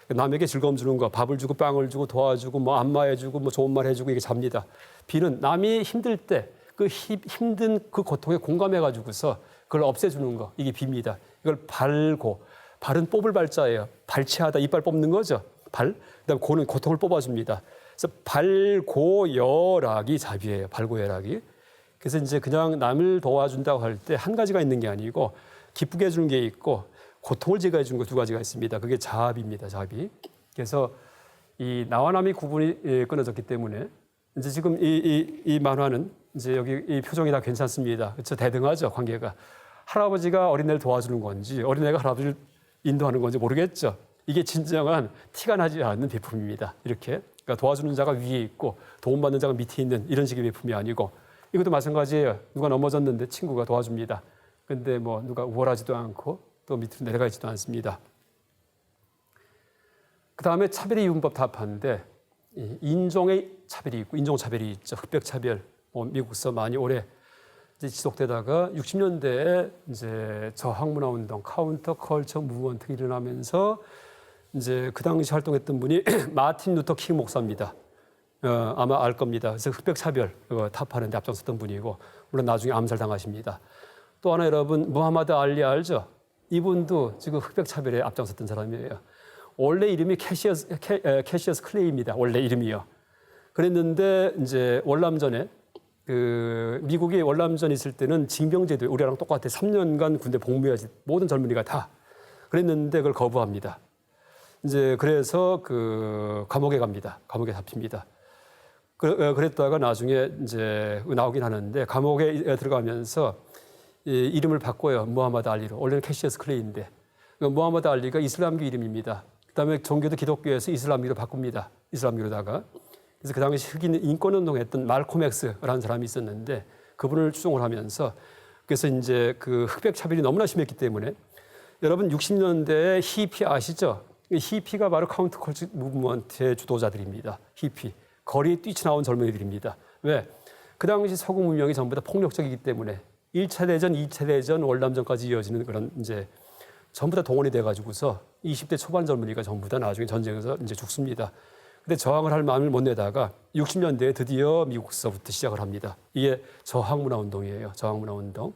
Speaker 1: 남에게 즐거움 주는 거, 밥을 주고 빵을 주고 도와주고 뭐 안마해주고 뭐 좋은 말 해주고 이게 잡니다. 비는 남이 힘들 때 그 힘든 그 고통에 공감해가지고서 그걸 없애주는 거 이게 비입니다. 이걸 발고 발은 뽑을 발자예요. 발치하다 이빨 뽑는 거죠. 발. 그다음 고는 고통을 뽑아줍니다. 그래서 발고여락이 자비예요. 발고여락이. 그래서 이제 그냥 남을 도와준다고 할 때 한 가지가 있는 게 아니고 기쁘게 해주는 게 있고 고통을 제거해 주는 거 두 가지가 있습니다. 그게 자비입니다. 자비. 그래서 이 나와 남이 구분이 끊어졌기 때문에 이제 지금 이 만화는 이제 여기 이 표정이 다 괜찮습니다. 그렇죠? 대등하죠, 관계가. 할아버지가 어린애를 도와주는 건지 어린애가 할아버지를 인도하는 건지 모르겠죠. 이게 진정한 티가 나지 않는 배품입니다. 이렇게. 그러니까 도와주는 자가 위에 있고 도움받는 자가 밑에 있는 이런 식의 배품이 아니고 이것도 마찬가지예요. 누가 넘어졌는데 친구가 도와줍니다. 근데 뭐 누가 우월하지도 않고 또 밑으로 내려가 있지도 않습니다. 그 다음에 차별의 이분법 답하는데 인종의 차별이 있고 인종차별이 있죠. 흑백차별. 미국서 많이 오래 이제 지속되다가 60년대에 이제 저항문화운동, 카운터 컬처 무브먼트가 일어나면서 이제 그 당시 활동했던 분이 마틴 루터 킹 목사입니다. 아마 알 겁니다. 그래서 흑백차별 타파하는 데 앞장섰던 분이고 물론 나중에 암살당하십니다. 또 하나 여러분 무하마드 알리 알죠? 이분도 지금 흑백차별에 앞장섰던 사람이에요. 원래 이름이 캐시어스 클레이입니다. 원래 이름이요. 그랬는데 이제 월남전에 미국이 월남전 있을 때는 징병제도 우리랑 똑같아. 3년간 군대 복무해야지. 모든 젊은이가 다. 그랬는데 그걸 거부합니다. 이제 그래서 감옥에 갑니다. 감옥에 잡힙니다. 그랬다가 나중에 이제 나오긴 하는데 감옥에 들어가면서 이름을 바꿔요. 무하마드 알리로. 원래는 캐시어스 클레이인데 무하마드 알리가 이슬람교 이름입니다. 그다음에 종교도 기독교에서 이슬람교로 바꿉니다. 이슬람교로다가. 그래서 그 당시 흑인 인권운동했던 말콤 엑스라는 사람이 있었는데 그분을 추종을 하면서 그래서 이제 그 흑백 차별이 너무나 심했기 때문에 여러분 60년대에 히피 아시죠? 히피가 바로 카운터 컬처 무브먼트의 주도자들입니다. 히피. 거리에 뛰쳐나온 젊은이들입니다. 왜? 그 당시 서구 문명이 전부 다 폭력적이기 때문에 1차 대전, 2차 대전, 월남전까지 이어지는 그런 이제 전부 다 동원이 돼가지고서 20대 초반 젊은이가 전부 다 나중에 전쟁에서 이제 죽습니다. 근데 저항을 할 마음을 못 내다가 60년대에 드디어 미국서부터 시작을 합니다. 이게 저항문화운동이에요. 저항문화운동.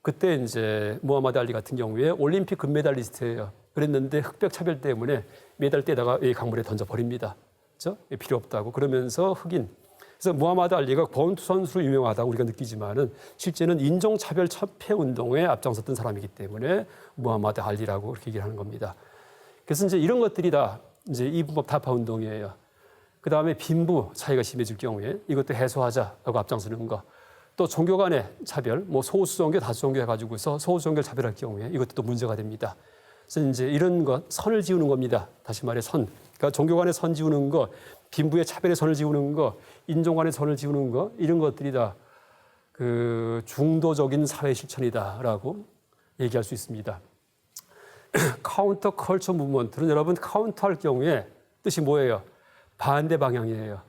Speaker 1: 그때 이제 무하마드 알리 같은 경우에 올림픽 금메달리스트예요. 그랬는데 흑백 차별 때문에 메달 떼다가 이 강물에 던져버립니다. 그렇죠? 필요 없다고. 그러면서 흑인. 그래서 무하마드 알리가 권투 선수로 유명하다고 우리가 느끼지만은 실제는 인종차별 첩회 운동에 앞장섰던 사람이기 때문에 무하마드 알리라고 그렇게 얘기를 하는 겁니다. 그래서 이제 이런 것들이 다 이제 이분법 타파 운동이에요. 그 다음에 빈부 차이가 심해질 경우에 이것도 해소하자라고 앞장서는 거. 또 종교 간의 차별, 뭐 소수 종교, 다수 종교 해가지고서 소수 종교를 차별할 경우에 이것도 또 문제가 됩니다. 그래서 이제 이런 것, 선을 지우는 겁니다. 다시 말해 선. 그러니까 종교 간의 선 지우는 거, 빈부의 차별의 선을 지우는 거, 인종 간의 선을 지우는 거, 이런 것들이 다 그 중도적인 사회 실천이다라고 얘기할 수 있습니다. 카운터 컬처 무브먼트는 여러분 카운터할 경우에 뜻이 뭐예요? 반대 방향이에요.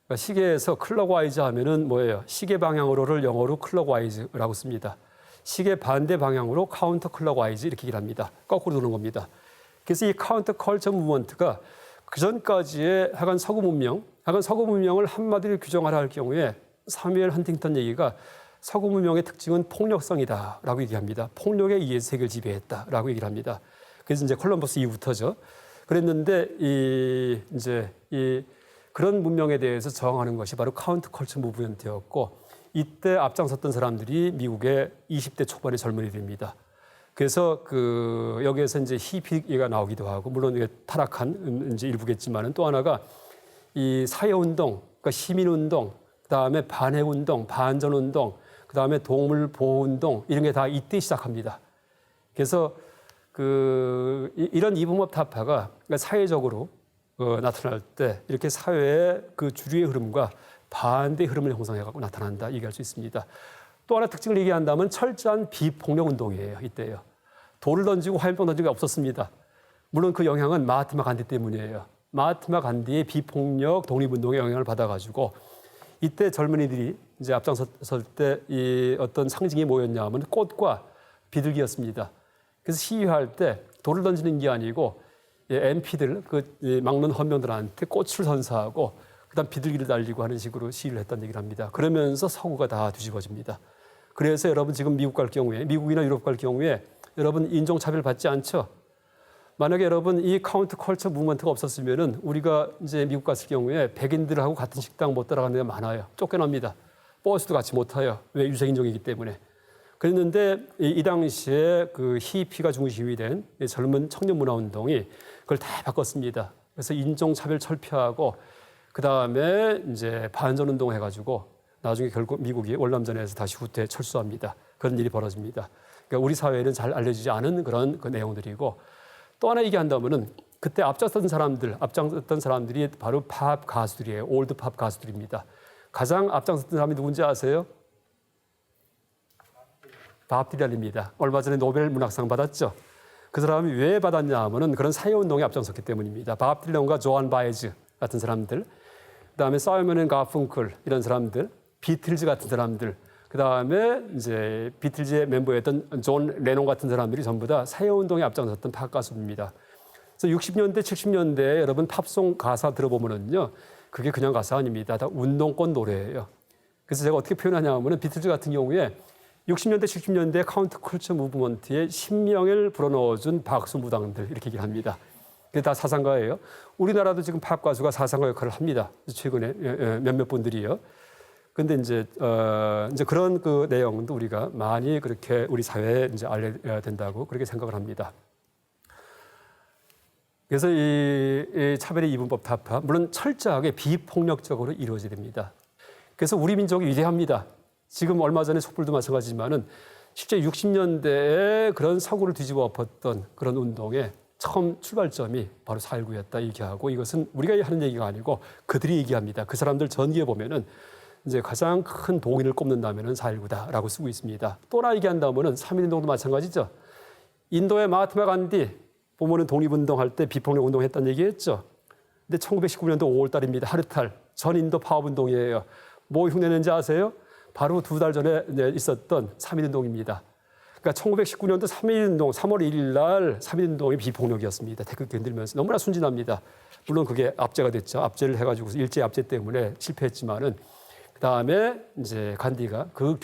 Speaker 1: 그러니까 시계에서 클럭와이즈 하면은 뭐예요? 시계 방향으로를 영어로 클럭와이즈라고 씁니다. 시계 반대 방향으로 카운터 클럭와이즈 이렇게 얘기를 합니다. 거꾸로 도는 겁니다. 그래서 이 카운터 컬처 무브먼트가 그 전까지의 하간 서구 문명을 한마디로 규정하라 할 경우에 사뮤엘 헌팅턴 얘기가 서구 문명의 특징은 폭력성이다라고 얘기합니다. 폭력에 의해서 세계를 지배했다라고 얘기를 합니다. 그래서 이제 콜럼버스 이후부터죠. 그랬는데 그런 문명에 대해서 저항하는 것이 바로 카운터 컬처 무브먼트였고 이때 앞장섰던 사람들이 미국의 20대 초반의 젊은이들입니다. 그래서 여기에서 이제 히피가 나오기도 하고 물론 이게 타락한 이제 일부겠지만은 또 하나가 이 사회운동, 그러니까 시민운동, 그다음에 반핵운동, 반전운동, 그다음에 동물보호운동 이런 게 다 이때 시작합니다. 그래서 이런 이분법 타파가 그러니까 사회적으로 나타날 때 이렇게 사회의 그 주류의 흐름과 반대 흐름을 형성해갖고 나타난다 얘기할 수 있습니다. 또 하나 특징을 얘기한다면 철저한 비폭력 운동이에요. 이때요. 돌을 던지고 화염병 던지는 게 없었습니다. 물론 그 영향은 마하트마 간디 때문이에요. 마하트마 간디의 비폭력 독립운동의 영향을 받아가지고 이때 젊은이들이 이제 앞장섰을 때 이 어떤 상징이 뭐였냐면 꽃과 비둘기였습니다. 그래서 시위할 때 돌을 던지는 게 아니고 MP들 막는 헌병들한테 꽃을 선사하고 그다음 비둘기를 날리고 하는 식으로 시위를 했다는 얘기를 합니다. 그러면서 서구가 다 뒤집어집니다. 그래서 여러분 지금 미국 갈 경우에 미국이나 유럽 갈 경우에 여러분 인종차별 받지 않죠? 만약에 여러분 이 카운터 컬처 무브먼트가 없었으면은 우리가 이제 미국 갔을 경우에 백인들하고 같은 식당 못 따라가는 데가 많아요. 쫓겨납니다. 버스도 같이 못 타요. 왜? 유색인종이기 때문에. 그랬는데 이 당시에 그 히피가 중심이 된 젊은 청년 문화 운동이 그걸 다 바꿨습니다. 그래서 인종차별 철폐하고 그 다음에 이제 반전 운동 해가지고 나중에 결국 미국이 월남전에서 다시 후퇴 철수합니다. 그런 일이 벌어집니다. 그러니까 우리 사회에는 잘 알려지지 않은 그런 그 내용들이고 또 하나 얘기한다면은 그때 앞장섰던 사람들이 바로 팝 가수들이에요. 올드 팝 가수들입니다. 가장 앞장섰던 사람이 누군지 아세요? 밥 디란입니다. 얼마 전에 노벨 문학상 받았죠. 그 사람이 왜 받았냐 하면은 그런 사회운동에 앞장섰기 때문입니다. 밥 딜런과 조한 바이즈 같은 사람들, 그다음에 사이먼 앤 가펑클 이런 사람들, 비틀즈 같은 사람들, 그다음에 이제 비틀즈의 멤버였던 존 레논 같은 사람들이 전부 다 사회운동에 앞장섰던 팝 가수입니다. 그래서 60년대, 70년대에 여러분 팝송 가사 들어보면은요, 그게 그냥 가사 아닙니다. 다 운동권 노래예요. 그래서 제가 어떻게 표현하냐 하면은 비틀즈 같은 경우에 60년대, 70년대 카운터 컬처 무브먼트에 신명을 불어넣어준 박수 무당들 이렇게 얘기를 합니다. 그게 다 사상가예요. 우리나라도 지금 팝 가수가 사상가 역할을 합니다. 최근에 몇몇 분들이요. 근데 이제 그런 그 내용도 우리가 많이 그렇게 우리 사회에 이제 알려야 된다고 그렇게 생각을 합니다. 그래서 이 차별의 이분법 타파 물론 철저하게 비폭력적으로 이루어져야 됩니다. 그래서 우리 민족이 위대합니다. 지금 얼마 전에 촛불도 마찬가지지만은 실제 60년대에 그런 사고를 뒤집어 엎었던 그런 운동의 처음 출발점이 바로 4.19였다 얘기하고 이것은 우리가 하는 얘기가 아니고 그들이 얘기합니다. 그 사람들 전기에 보면은 이제 가장 큰 동인을 꼽는다면은 4.19다라고 쓰고 있습니다. 또 하나 얘기한다면은 3.1운동도 마찬가지죠. 인도의 마하트마 간디 보면은 독립운동할 때 비폭력 운동했다는 얘기했죠. 근데 1919년도 5월 달입니다. 하루탈 전 인도 파업운동이에요. 뭐 흉내낸지 아세요? 바로 2달 전에 있었던 3.1운동입니다. 그러니까 1919년도 3.1운동 3월 1일 날 3.1운동이 비폭력이었습니다. 태극기 흔들면서 너무나 순진합니다. 물론 그게 압제가 됐죠. 압제를 해가지고 일제 압제 때문에 실패했지만은 그 다음에 이제 간디가 그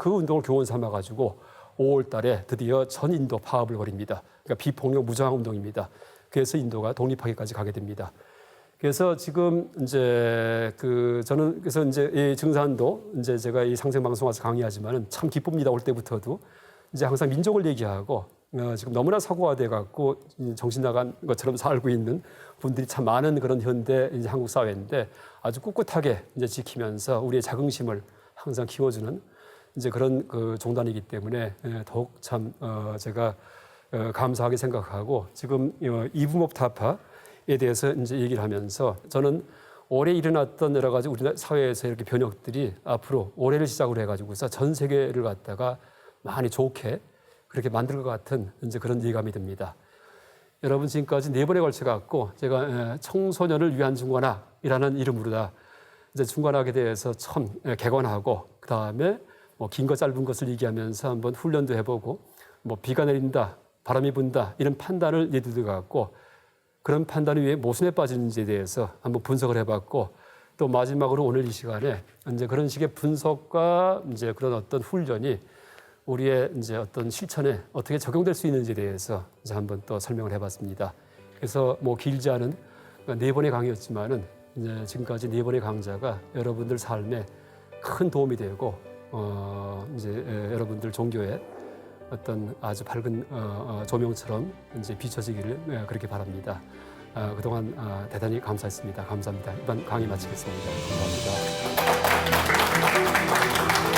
Speaker 1: 운동을 교훈 삼아가지고 5월 달에 드디어 전 인도 파업을 벌입니다. 그러니까 비폭력 무저항 운동입니다. 그래서 인도가 독립하기까지 가게 됩니다. 그래서 지금 이제 저는 그래서 이제 이 증산도 이제 제가 이 상생 방송 와서 강의하지만은 참 기쁩니다. 올 때부터도 이제 항상 민족을 얘기하고 지금 너무나 서구화돼 갖고 정신 나간 것처럼 살고 있는 분들이 참 많은 그런 현대 이제 한국 사회인데 아주 꿋꿋하게 이제 지키면서 우리의 자긍심을 항상 키워주는 이제 그런 그 종단이기 때문에 더욱 참 제가 감사하게 생각하고 지금 이분법 타파에 대해서 이제 얘기를 하면서 저는 올해 일어났던 여러 가지 우리 사회에서 이렇게 변혁들이 앞으로 올해를 시작으로 해가지고서 전 세계를 갖다가 많이 좋게 그렇게 만들 것 같은 이제 그런 예감이 듭니다. 여러분 지금까지 4번에 걸쳐 갖고 제가 청소년을 위한 중관학이라는 이름으로다 이제 중관학에 대해서 처음 개관하고 그 다음에 뭐 긴 거 짧은 것을 얘기하면서 한번 훈련도 해보고 뭐 비가 내린다, 바람이 분다 이런 판단을 예를 들어 갖고 그런 판단이 왜 모순에 빠지는지에 대해서 한번 분석을 해봤고 또 마지막으로 오늘 이 시간에 이제 그런 식의 분석과 이제 그런 어떤 훈련이 우리의 이제 어떤 실천에 어떻게 적용될 수 있는지에 대해서 이제 한번 또 설명을 해봤습니다. 그래서 뭐 길지 않은 4번의 강의였지만은 이제 지금까지 4번의 강좌가 여러분들 삶에 큰 도움이 되고 이제 여러분들 종교에 어떤 아주 밝은 조명처럼 이제 비춰지기를 그렇게 바랍니다. 그동안 대단히 감사했습니다. 감사합니다. 이번 강의 마치겠습니다. 감사합니다.